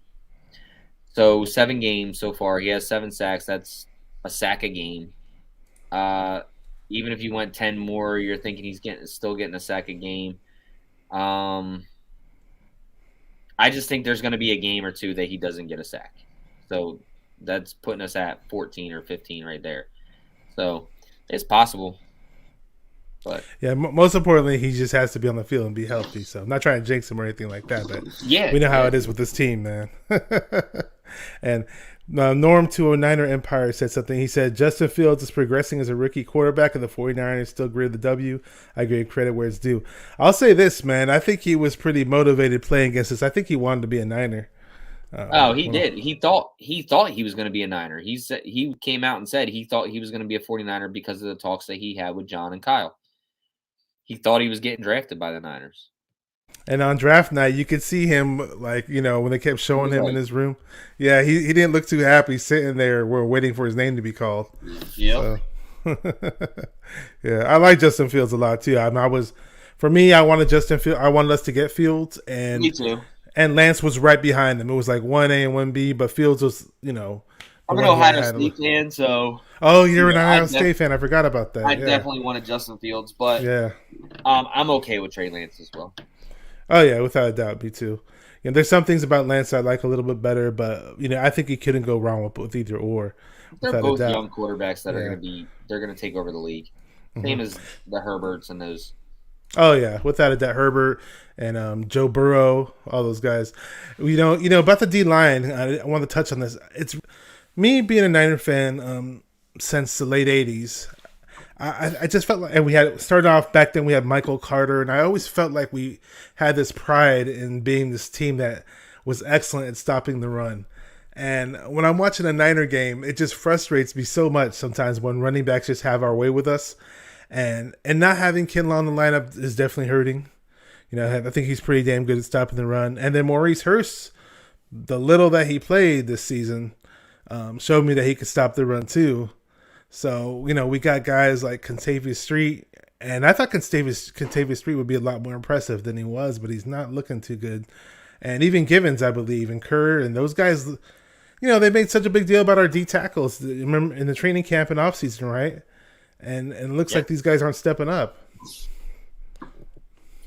So 7 games so far. He has 7 sacks. That's a sack a game. Even if you went 10 more, you're thinking he's still getting a sack a game. I just think there's going to be a game or two that he doesn't get a sack. So that's putting us at 14 or 15 right there. So it's possible. But yeah, most importantly, he just has to be on the field and be healthy. So I'm not trying to jinx him or anything like that, but yeah, we know how it is with this team, man. And Norm 209er Empire said something. He said, Justin Fields is progressing as a rookie quarterback, and the 49ers still graded the W. I give credit where it's due. I'll say this, man. I think he was pretty motivated playing against us. I think he wanted to be a Niner. He did. He thought he was going to be a Niner. He came out and said he thought he was going to be a 49er because of the talks that he had with John and Kyle. He thought he was getting drafted by the Niners. And on draft night, you could see him, like, when they kept showing him in his room. Yeah, he didn't look too happy sitting there. We're waiting for his name to be called. Yeah. So. Yeah, I like Justin Fields a lot too. I wanted Justin Fields. I wanted us to get Fields, and me too. And Lance was right behind them. It was like 1A and 1B, but Fields was, I'm an Ohio State fan, so. Oh, you're an Ohio State fan. I forgot about that. I definitely wanted Justin Fields, but yeah, I'm okay with Trey Lance as well. Oh yeah, without a doubt, me too. There's some things about Lance I like a little bit better, but I think he couldn't go wrong with either or. They're both young quarterbacks that are they're gonna take over the league. Same as the Herberts and those. Oh yeah, without a doubt, Herbert and Joe Burrow, all those guys. About the D line. I want to touch on this. It's me being a Niner fan since the late '80s. I just felt like, and we had started off back then. We had Michael Carter, and I always felt like we had this pride in being this team that was excellent at stopping the run. And when I'm watching a Niner game, it just frustrates me so much sometimes when running backs just have our way with us, and not having Kinlaw in the lineup is definitely hurting. I think he's pretty damn good at stopping the run. And then Maurice Hurst, the little that he played this season, showed me that he could stop the run too. So, we got guys like Contavious Street, and I thought Contavious Street would be a lot more impressive than he was, but he's not looking too good. And even Givens, I believe, and Kerr, and those guys, they made such a big deal about our D tackles. Remember in the training camp and offseason, right? And it looks like these guys aren't stepping up.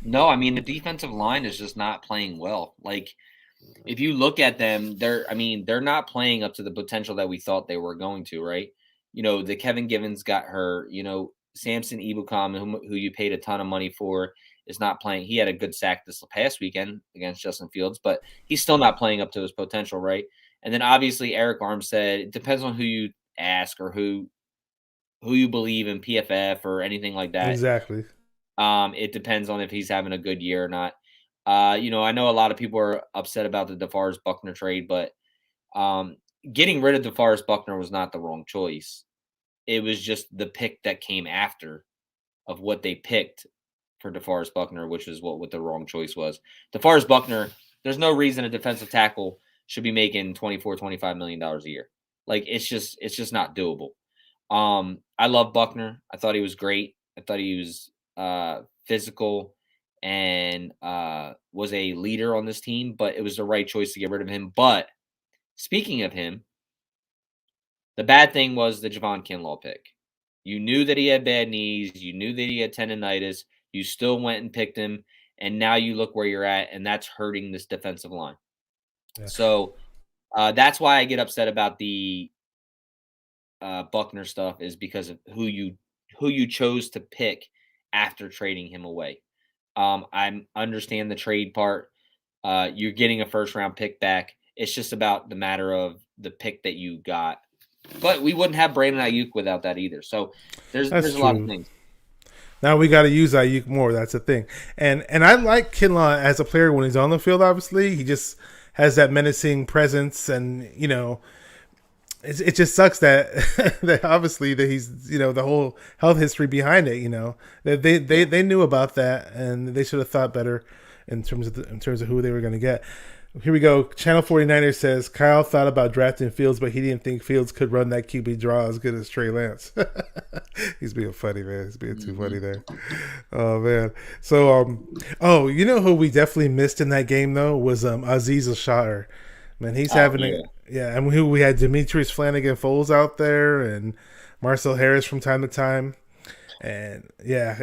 No, I mean, the defensive line is just not playing well. Like, if you look at them, they're not playing up to the potential that we thought they were going to, right? The Kevin Givens got hurt. Samson Ebukam, who you paid a ton of money for, is not playing. He had a good sack this past weekend against Justin Fields, but he's still not playing up to his potential, right? And then obviously Eric Armstead. It depends on who you ask or who you believe in PFF or anything like that. Exactly. It depends on if he's having a good year or not. I know a lot of people are upset about the DeForest Buckner trade, but getting rid of DeForest Buckner was not the wrong choice. It was just the pick that came after of what they picked for DeForest Buckner, which is what the wrong choice was. DeForest Buckner, there's no reason a defensive tackle should be making $24-25 million a year. Like, it's just not doable. I love Buckner. I thought he was great. I thought he was physical and was a leader on this team, but it was the right choice to get rid of him. But speaking of him, the bad thing was the Javon Kinlaw pick. You knew that he had bad knees. You knew that he had tendonitis. You still went and picked him. and now you look where you're at, and that's hurting this defensive line. Yeah. So that's why I get upset about the Buckner stuff, is because of who you chose to pick after trading him away. I understand the trade part. You're getting a first round pick back. It's just about the matter of the pick that you got. But we wouldn't have Brandon Ayuk without that either. So there's a lot of things. Now we got to use Ayuk more. That's the thing. And I like Kinlaw as a player when he's on the field. Obviously, he just has that menacing presence, and you know, it just sucks that that obviously that he's, you know, the whole health history behind it. You know, that they knew about that, and they should have thought better in terms of who they were going to get. Here we go. Channel 49er says Kyle thought about drafting Fields, but he didn't think Fields could run that QB draw as good as Trey Lance. He's being funny, man. He's being too funny there. Oh man. So you know who we definitely missed in that game though was Aziz Al-Shaair. Man, he's having and who we had Demetrius Flanagan Foles out there and Marcel Harris from time to time. And yeah.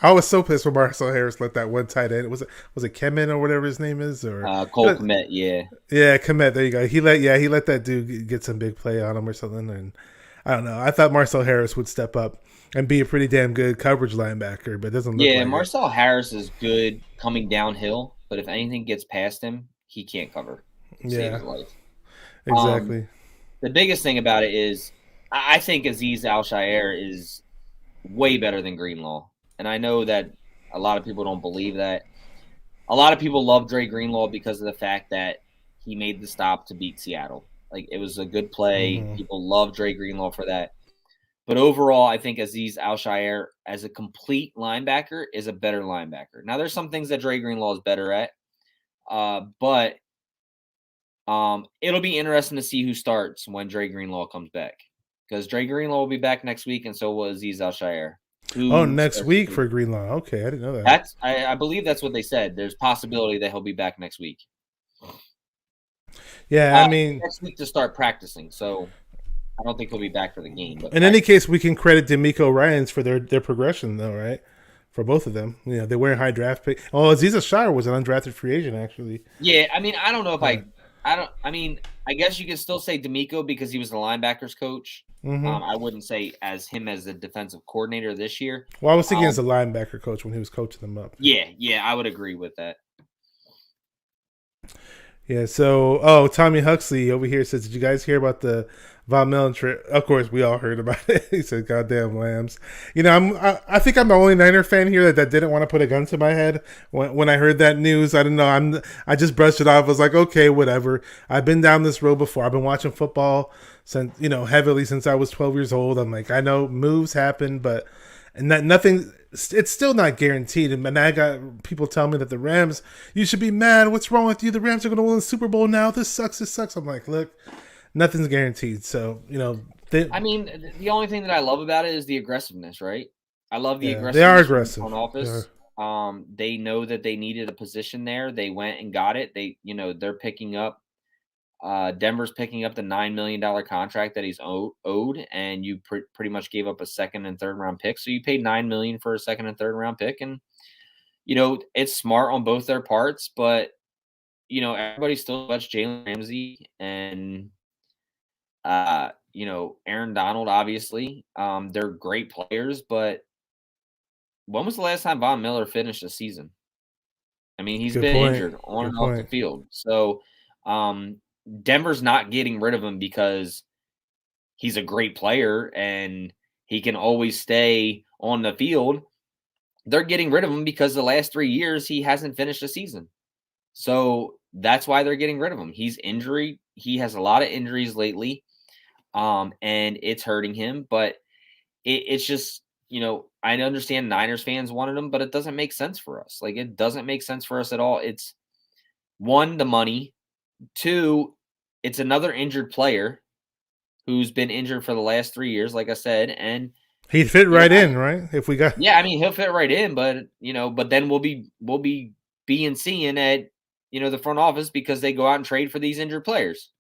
I was so pissed when Marcel Harris let that one tight end. Was it Kemet or whatever his name is, or Cole Kmet? Yeah, Kemet. There you go. He let that dude get some big play on him or something. And I don't know. I thought Marcel Harris would step up and be a pretty damn good coverage linebacker, but it doesn't look like Marcel Harris is good coming downhill, but if anything gets past him, he can't cover. Save his life. Exactly. The biggest thing about it is I think Aziz Al-Shaair is way better than Greenlaw. And I know that a lot of people don't believe that. A lot of people love Dre Greenlaw because of the fact that he made the stop to beat Seattle. Like, it was a good play. Mm-hmm. People love Dre Greenlaw for that. But overall, I think Aziz Al-Shaair as a complete linebacker is a better linebacker. Now, there's some things that Dre Greenlaw is better at. But it'll be interesting to see who starts when Dre Greenlaw comes back. Because Dre Greenlaw will be back next week, and so will Aziz Al-Shaair. Next week for Greenlaw. Okay, I didn't know that. I believe that's what they said. There's possibility that he'll be back next week. Yeah, I mean, next week to start practicing. So I don't think he'll be back for the game. But in any case, we can credit D'Amico Ryans for their progression, though, right? For both of them, you know, they weren't high draft pick. Oh, Aziz Al-Shaair was an undrafted free agent, actually. Yeah, I mean, I don't know if I guess you can still say D'Amico because he was the linebackers coach. Mm-hmm. I wouldn't say as him as the defensive coordinator this year. Well, I was thinking as a linebacker coach when he was coaching them up. Yeah, I would agree with that. Yeah, so, Tommy Huxley over here says, did you guys hear about the Von Miller trip? Of course, we all heard about it. He said, goddamn Lambs. You know, I think I'm the only Niner fan here that didn't want to put a gun to my head when I heard that news. I don't know. I just brushed it off. I was like, okay, whatever. I've been down this road before. I've been watching football heavily since I was 12 years old. I'm like, I know moves happen, but nothing. It's still not guaranteed. And I got people telling me that the Rams, you should be mad. What's wrong with you? The Rams are going to win the Super Bowl now. This sucks. I'm like, look, nothing's guaranteed. So, you know. I mean, the only thing that I love about it is the aggressiveness, right? I love the aggressiveness. They are aggressive. On office. They know that they needed a position there. They went and got it. They're picking up. Denver's picking up the $9 million contract that he's owed, and you pretty much gave up a second and third round pick. So you paid $9 million for a second and third round pick, and it's smart on both their parts. But everybody still loves Jalen Ramsey and Aaron Donald. Obviously, they're great players, but when was the last time Von Miller finished a season? I mean, he's been injured on and off the field, so. Denver's not getting rid of him because he's a great player and he can always stay on the field. They're getting rid of him because the last 3 years he hasn't finished a season. So that's why they're getting rid of him. He has a lot of injuries lately, and it's hurting him. But it's just, I understand Niners fans wanted him, but it doesn't make sense for us. Like, it doesn't make sense for us at all. It's, one, the money. Two, it's another injured player who's been injured for the last 3 years, like I said, and he'd fit right in, right? If we got, I mean, he'll fit right in, but but then we'll be being seen at the front office because they go out and trade for these injured players.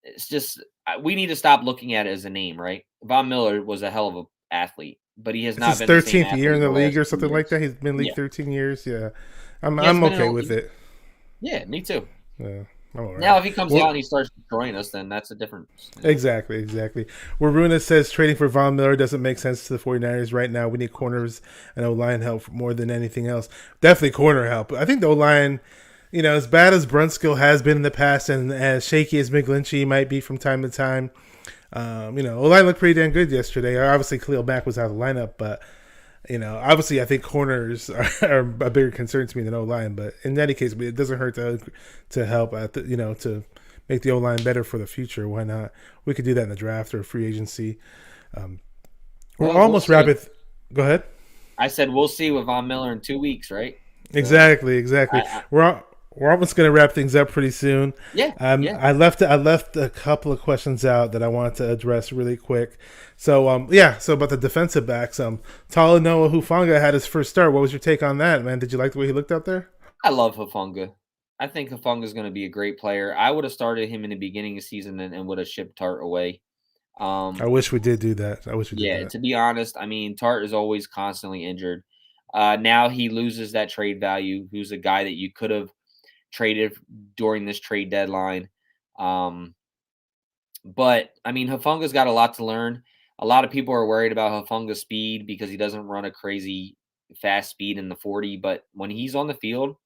It's just, we need to stop looking at it as a name, right? Von Miller was a hell of an athlete, but he has It's not his been the same 13th year in athlete the the league last or 2 something like years. that. He's been in the league Yeah, 13 years. Yeah, he hasn't I'm been in okay a with it. yeah, me too. Yeah, I'm all Now, right. if he comes out Well, and he starts destroying us, then that's a difference. exactly. Well, Runa says trading for Von Miller doesn't make sense to the 49ers right now. We need corners and O-line help more than anything else. Definitely corner help. I think the O-line, as bad as Brunskill has been in the past and as shaky as McGlinchey might be from time to time, O-line looked pretty damn good yesterday. Obviously, Khalil Mack was out of the lineup, but obviously, I think corners are a bigger concern to me than O line. But in any case, it doesn't hurt to help to make the O line better for the future. Why not? We could do that in the draft or free agency. We're Well, we'll almost see. rapid. Go ahead. I said we'll see with Von Miller in 2 weeks, right? So, Exactly. I We're almost going to wrap things up pretty soon. yeah, yeah. I left a couple of questions out that I wanted to address really quick. So so about the defensive backs, Talanoa Hufanga had his first start. What was your take on that, man? Did you like the way he looked out there? I love Hufanga. I think Hufanga is going to be a great player. I would have started him in the beginning of the season and would have shipped Tart away. I wish we did do that. I wish we did Yeah, that. to be honest, I mean, Tart is always constantly injured. Now he loses that trade value. Who's a guy that you could have traded during this trade deadline. But I mean, Hufanga's got a lot to learn. A lot of people are worried about Hufanga's speed because he doesn't run a crazy fast speed in the 40. But when he's on the field,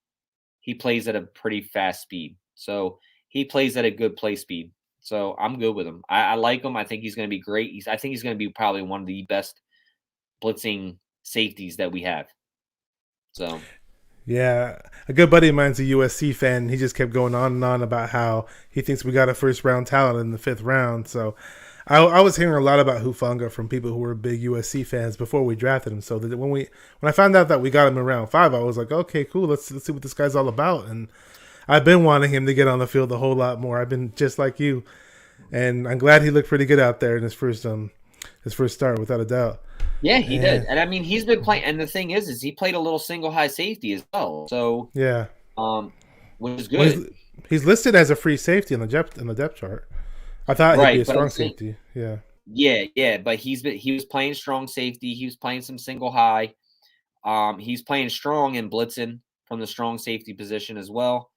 he plays at a pretty fast speed. So he plays at a good play speed. So I'm good with him. I like him. I think he's going to be great. I think he's going to be probably one of the best blitzing safeties that we have. So Yeah, a good buddy of mine's a USC fan. He just kept going on and on about how he thinks we got a first round talent in the 5th round. So I was hearing a lot about Hufanga from people who were big USC fans before we drafted him. So that when I found out that we got him in round 5, I was like, okay, cool. Let's see what this guy's all about. And I've been wanting him to get on the field a whole lot more. I've been just like you, and I'm glad he looked pretty good out there in his first start, without a doubt. yeah, he did. And I mean, he's been playing. And the thing is he played a little single high safety as well. So, Yeah, which is well, good. he's listed as a free safety in the depth chart. I thought he'd be a But I'm strong saying, safety. Yeah. yeah. But he was playing strong safety. He was playing some single high. He's playing strong and blitzing from the strong safety position as well,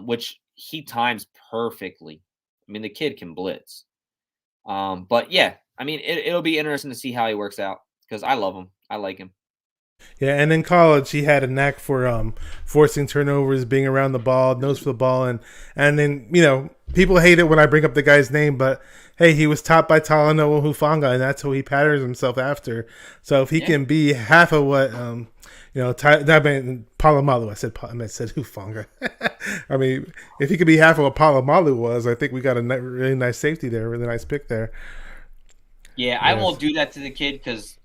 which he times perfectly. I mean, the kid can blitz. But yeah, I mean, it'll be interesting to see how he works out because I love him. I like him. Yeah, and in college he had a knack for forcing turnovers, being around the ball, nose for the ball, and then people hate it when I bring up the guy's name, but hey, he was taught by Talanoa Hufanga, and that's who he patterns himself after. So if he can be half of what that meant Palomalu. I said Hufanga. I mean, if he could be half of what Palomalu was, I think we got a really nice safety there, really nice pick there. Yeah, I won't do that to the kid because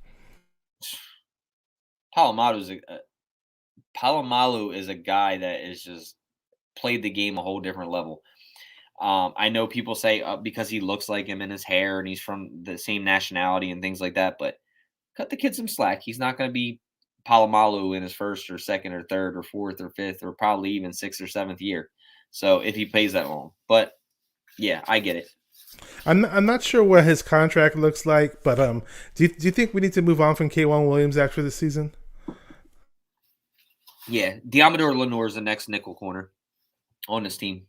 Palomalu is a guy that is just played the game a whole different level. I know people say because he looks like him in his hair and he's from the same nationality and things like that, but cut the kid some slack. He's not going to be Palomalu in his first or second or third or fourth or fifth or probably even 6th or 7th year. So if he plays that long, but yeah, I get it. I'm not sure what his contract looks like, but do you think we need to move on from K1 Williams after the season? Yeah, Diamador Lenore is the next nickel corner on this team.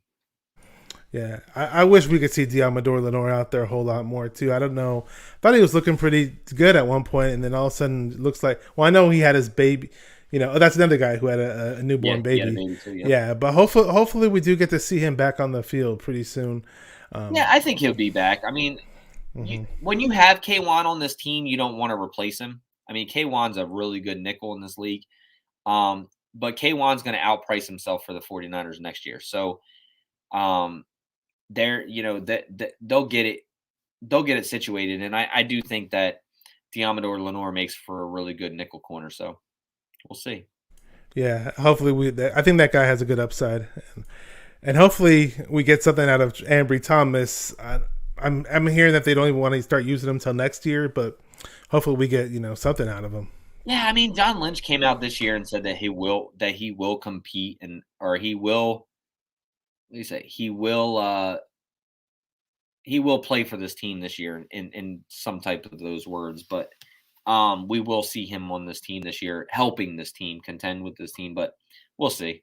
Yeah, I wish we could see Diamador Lenore out there a whole lot more too. I don't know. Thought he was looking pretty good at one point, and then all of a sudden it looks like. Well, I know he had his baby. That's another guy who had a newborn baby. He had a baby too, yeah, but hopefully we do get to see him back on the field pretty soon. Yeah, I think he'll be back. I mean, when you have K1 on this team, you don't want to replace him. I mean, K1's a really good nickel in this league. But K1's going to outprice himself for the 49ers next year. So, they'll get it situated. And I do think that Diamador Lenore makes for a really good nickel corner. So we'll see. Yeah, hopefully I think that guy has a good upside. And hopefully we get something out of Ambry Thomas. I'm hearing that they don't even want to start using him until next year, but hopefully we get something out of him. Yeah, I mean, John Lynch came out this year and said that he will compete he will play for this team this year in some type of those words. But we will see him on this team this year, helping this team contend with this team, but we'll see.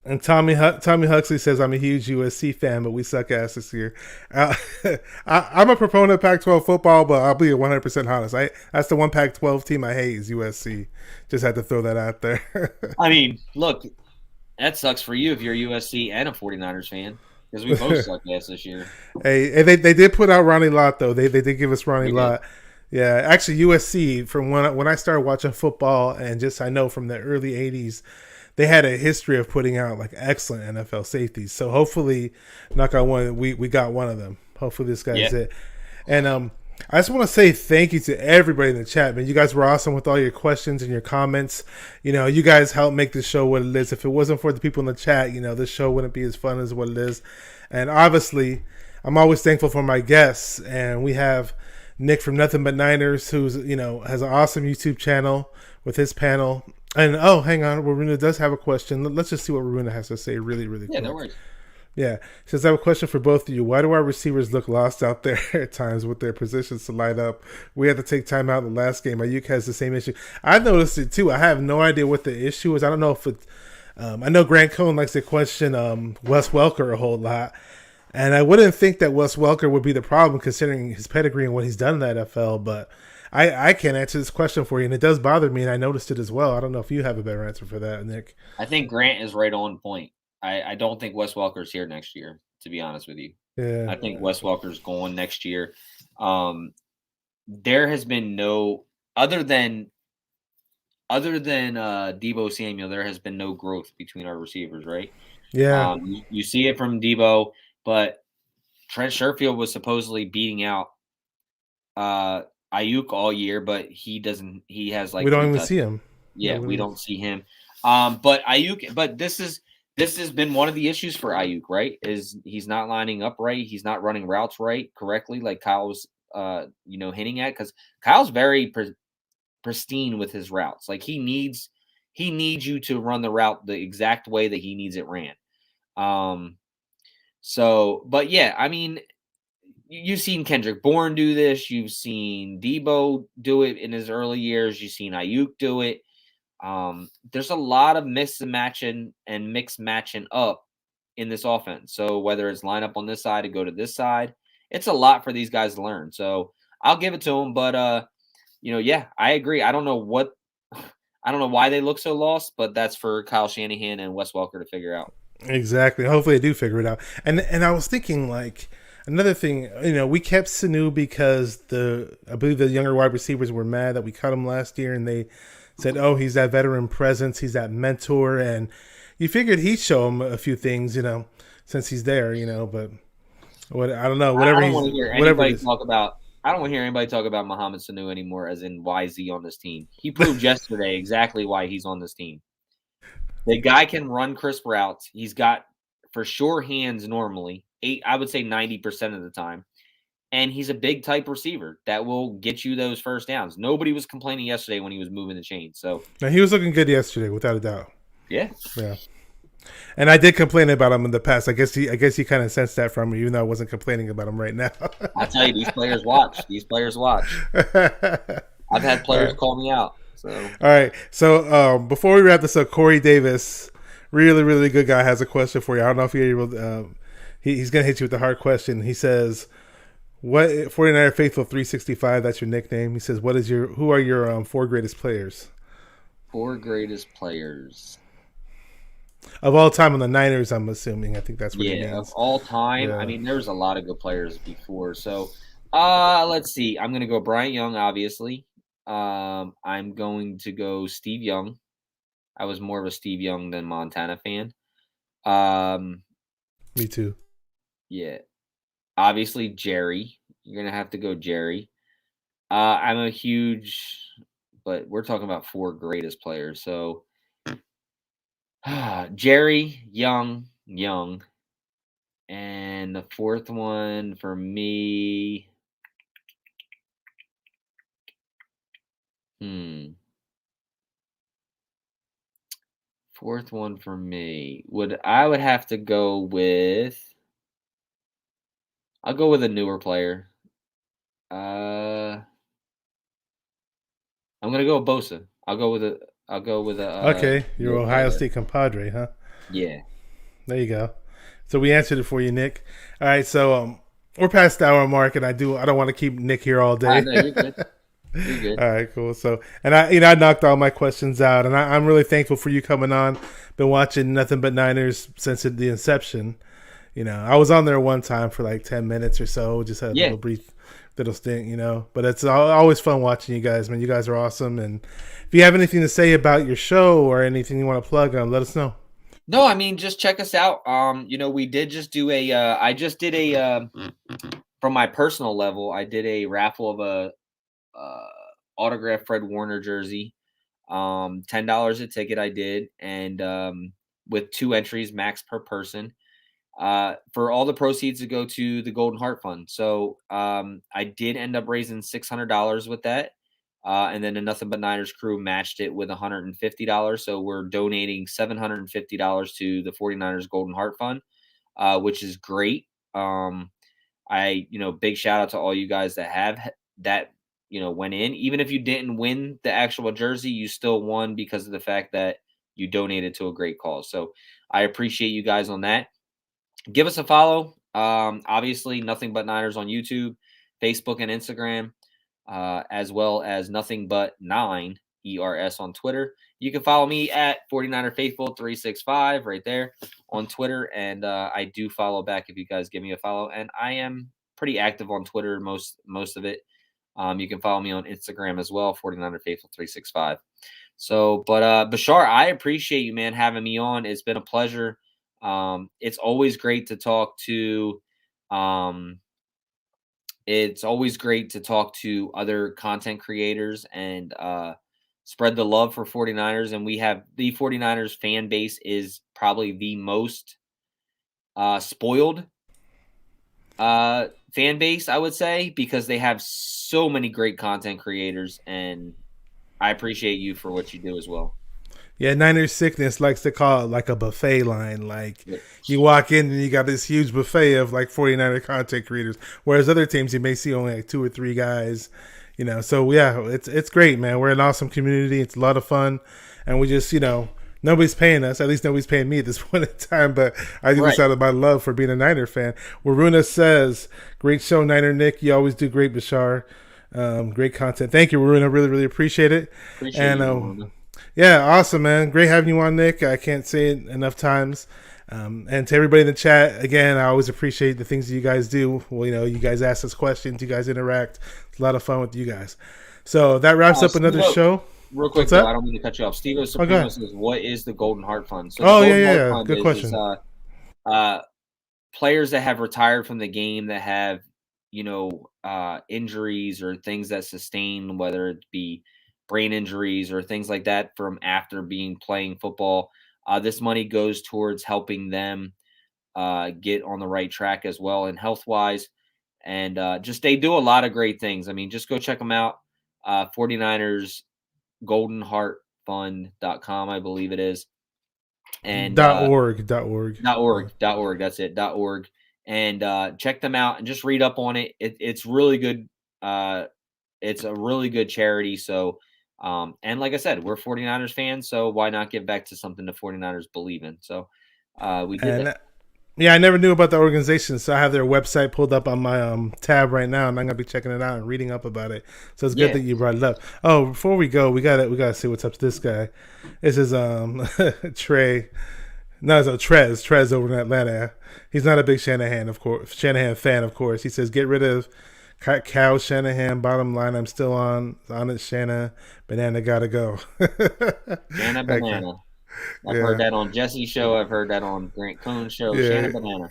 And Tommy Huxley says, I'm a huge USC fan, but we suck ass this year. I'm a proponent of Pac-12 football, but I'll be 100% honest. That's the one Pac-12 team I hate is USC. Just had to throw that out there. I mean, look, that sucks for you if you're a USC and a 49ers fan, because we both suck ass this year. Hey, they did put out Ronnie Lott, though. They did give us Ronnie Lott. Yeah, actually, USC, from when I started watching football, and just I know from the early 80s, they had a history of putting out like excellent NFL safeties. So hopefully, knock on wood, we got one of them. Hopefully this guy's it. And I just want to say thank you to everybody in the chat, man. You guys were awesome with all your questions and your comments. You know, you guys helped make this show what it is. If it wasn't for the people in the chat, you know, this show wouldn't be as fun as what it is. And obviously, I'm always thankful for my guests. And we have Nick from Nothing But Niners, who's, you know, has an awesome YouTube channel with his panel. And oh, hang on, Waruna does have a question. Let's just see what Waruna has to say really quick. Yeah, no worries. Yeah, says I have a question for both of you. Why do our receivers look lost out there at times with their positions to line up? We had to take time out in the last game. Ayuk has the same issue. I've noticed it too. I have no idea what the issue is. I don't know if it's. I know Grant Cohn likes to question Wes Welker a whole lot, and I wouldn't think that Wes Welker would be the problem considering his pedigree and what he's done in the NFL, but. I can't answer this question for you, and it does bother me, and I noticed it as well. I don't know if you have a better answer for that, Nick. I think Grant is right on point. I don't think Wes Welker's here next year, to be honest with you. Yeah. I think Wes Welker's going next year. There has been no other than Deebo Samuel, there has been no growth between our receivers, right? Yeah. You see it from Deebo, but Trent Sherfield was supposedly beating out Ayuk all year, but he doesn't. He has like we don't even see him. Yeah, we don't see him. But Ayuk. But this has been one of the issues for Ayuk, right? Is he's not lining up right. He's not running routes right correctly, like Kyle was, hinting at. Because Kyle's very pristine with his routes. Like he needs you to run the route the exact way that he needs it ran. But yeah, I mean. You've seen Kendrick Bourne do this. You've seen Deebo do it in his early years. You've seen Ayuk do it. There's a lot of mix and matching up in this offense. So whether it's line up on this side to go to this side, it's a lot for these guys to learn. So I'll give it to them. But I agree. I don't know why they look so lost, but that's for Kyle Shanahan and Wes Welker to figure out. Exactly. Hopefully they do figure it out. And I was thinking like. Another thing, we kept Sanu because I believe the younger wide receivers were mad that we cut him last year, and they said, "Oh, he's that veteran presence, he's that mentor," and you figured he'd show him a few things, since he's there, But I don't know. Whatever. I don't want to hear anybody talk about Mohamed Sanu anymore, as in why is he on this team? He proved yesterday exactly why he's on this team. The guy can run crisp routes. He's got for sure hands normally. I would say 90% of the time. And he's a big type receiver that will get you those first downs. Nobody was complaining yesterday when he was moving the chains. So now he was looking good yesterday, without a doubt. Yeah. Yeah. And I did complain about him in the past. I guess he kind of sensed that from me, even though I wasn't complaining about him right now. I tell you, these players watch. I've had players call me out. So all right. So before we wrap this up, Corey Davis, really, really good guy, has a question for you. I don't know if you're able he's going to hit you with the hard question. He says, "What 49er Faithful 365? That's your nickname." He says, "Who are your 4 greatest players?" 4 greatest players of all time on the Niners. I'm assuming. I think that's what he means. Of all time. Yeah. I mean, there was a lot of good players before. So, let's see. I'm going to go Bryant Young, obviously. I'm going to go Steve Young. I was more of a Steve Young than Montana fan. Me too. Yeah. Obviously, Jerry. You're going to have to go Jerry. I'm a huge, but we're talking about 4 greatest players. So, Jerry, Young. And the 4th one for me. 4th one for me I would have to go with. I'll go with a newer player. I'm gonna go with Bosa. I'll go with a. Okay, your Ohio State compadre, huh? Yeah. There you go. So we answered it for you, Nick. All right, so we're past the hour mark, and I don't want to keep Nick here all day. No, you're good. You're good. All right, cool. So, and I knocked all my questions out, and I'm really thankful for you coming on. Been watching Nothing But Niners since the inception. I was on there one time for like 10 minutes or so, just had a little brief little stint, But it's always fun watching you guys, man. You guys are awesome, and if you have anything to say about your show or anything you want to plug, let us know. No, I mean, just check us out. We did just do I just did from my personal level, I did a raffle of a autographed Fred Warner jersey. $10 a ticket I did, and with 2 entries max per person. For all the proceeds to go to the Golden Heart Fund. So I did end up raising $600 with that. And then the Nothing But Niners crew matched it with $150. So we're donating $750 to the 49ers Golden Heart Fund, which is great. Big shout out to all you guys that have that, went in. Even if you didn't win the actual jersey, you still won because of the fact that you donated to a great cause. So I appreciate you guys on that. Give us a follow. Obviously, Nothing But Niners on YouTube, Facebook, and Instagram, as well as Nothing But 9 ERS on Twitter. You can follow me at 49er Faithful 365 right there on Twitter, and I do follow back if you guys give me a follow. And I am pretty active on Twitter, most of it. You can follow me on Instagram as well, 49er Faithful 365. So, but Bashar, I appreciate you, man, having me on. It's been a pleasure. It's always great to talk to other content creators and spread the love for 49ers. And we have the 49ers fan base is probably the most spoiled fan base, I would say, because they have so many great content creators, and I appreciate you for what you do as well. Yeah, Niners Sickness likes to call it like a buffet line. Like you walk in and you got this huge buffet of like 49er content creators, whereas other teams you may see only like 2 or 3 guys. So yeah, it's great, man. We're an awesome community. It's a lot of fun, and we just nobody's paying us. At least nobody's paying me at this point in time. But I do this out of my love for being a Niner fan. Waruna says, "Great show, Niner Nick. You always do great, Bashar. Great content. Thank you, Waruna. Really, really appreciate it." Yeah, awesome, man. Great having you on, Nick. I can't say it enough times. And to everybody in the chat, again, I always appreciate the things that you guys do. Well, you guys ask us questions, you guys interact. It's a lot of fun with you guys. So that wraps up another show. Real quick, though, I don't mean to cut you off. Steve Supremo says, "What is the Golden Heart Fund?" So Good question. Players that have retired from the game that have, injuries or things that sustain, whether it be brain injuries or things like that from after playing football. This money goes towards helping them get on the right track as well and health-wise. And they do a lot of great things. I mean, just go check them out. 49ers goldenheartfund.com, I believe it is. And .org. That's it. .org. And check them out and just read up on it. It's really good. It's a really good charity. So, and like I said, we're 49ers fans, so why not give back to something the 49ers believe in? So we did that. Yeah, I never knew about the organization, so I have their website pulled up on my tab right now, and I'm gonna be checking it out and reading up about it. So it's good that you brought it up. Oh, before we go, we gotta see what's up to this guy. This is Trey. No, it's Trez over in Atlanta. He's not a big Shanahan fan, of course. He says, "Get rid of Cal Shanahan. Bottom line, I'm still on it. Shana Banana gotta go." Shana Banana. I've heard that on Jesse's show. I've heard that on Grant Cohn's show. Shana Banana.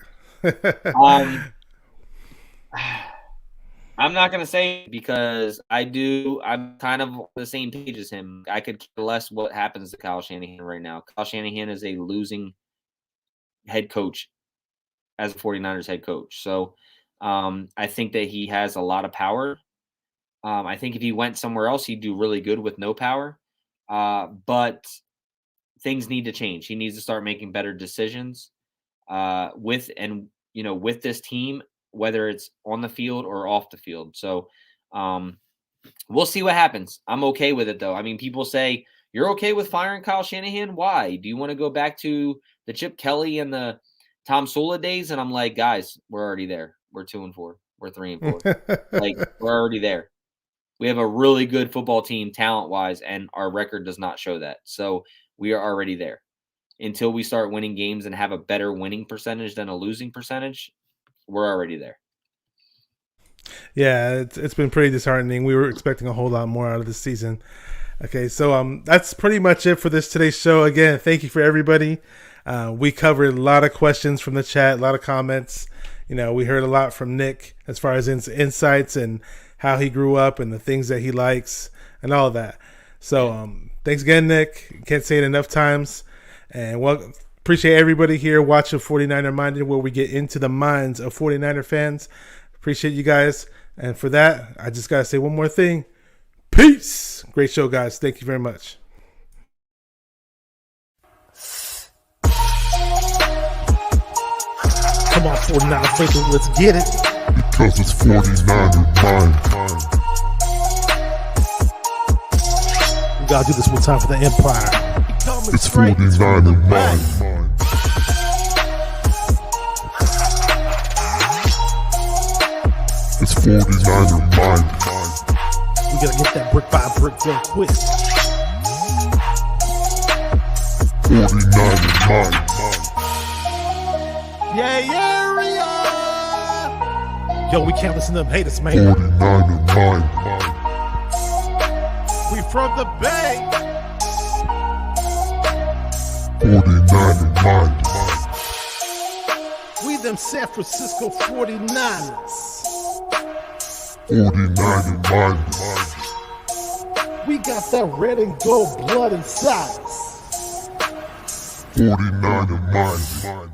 I'm not gonna say it because I'm kind of on the same page as him. I could care less what happens to Kyle Shanahan right now. Kyle Shanahan is a losing head coach as a 49ers head coach. So I think that he has a lot of power. I think if he went somewhere else, he'd do really good with no power. But things need to change. He needs to start making better decisions with this team, whether it's on the field or off the field. So We'll see what happens. I'm okay with it, though. I mean, people say, you're okay with firing Kyle Shanahan? Why? Do you want to go back to the Chip Kelly and the Tom Sula days? And I'm like, guys, we're already there. We're 2-4. We're 3-4. Like, we're already there. We have a really good football team talent-wise, and our record does not show that. So we are already there. Until we start winning games and have a better winning percentage than a losing percentage, we're already there. Yeah, it's been pretty disheartening. We were expecting a whole lot more out of this season. Okay, so that's pretty much it for today's show. Again, thank you for everybody. We covered a lot of questions from the chat, a lot of comments. You know, we heard a lot from Nick as far as insights and how he grew up and the things that he likes and all of that. So thanks again, Nick. Can't say it enough times. And appreciate everybody here watching 49er Minded, where we get into the minds of 49er fans. Appreciate you guys. And for that, I just got to say one more thing. Peace. Great show, guys. Thank you very much. Come on, 49er faithful, let's get it. Because it's 49er mind. We gotta do this one time for the Empire. It's 49er mind. It's 49er mind. We gotta get that brick by brick real quick. 49er mind. Yeah, yo, we can't listen to them haters, man. 49er mind. We from the Bay. 49er mind. We them San Francisco 49ers. 49er mind. We got that red and gold blood inside us. 49er mind.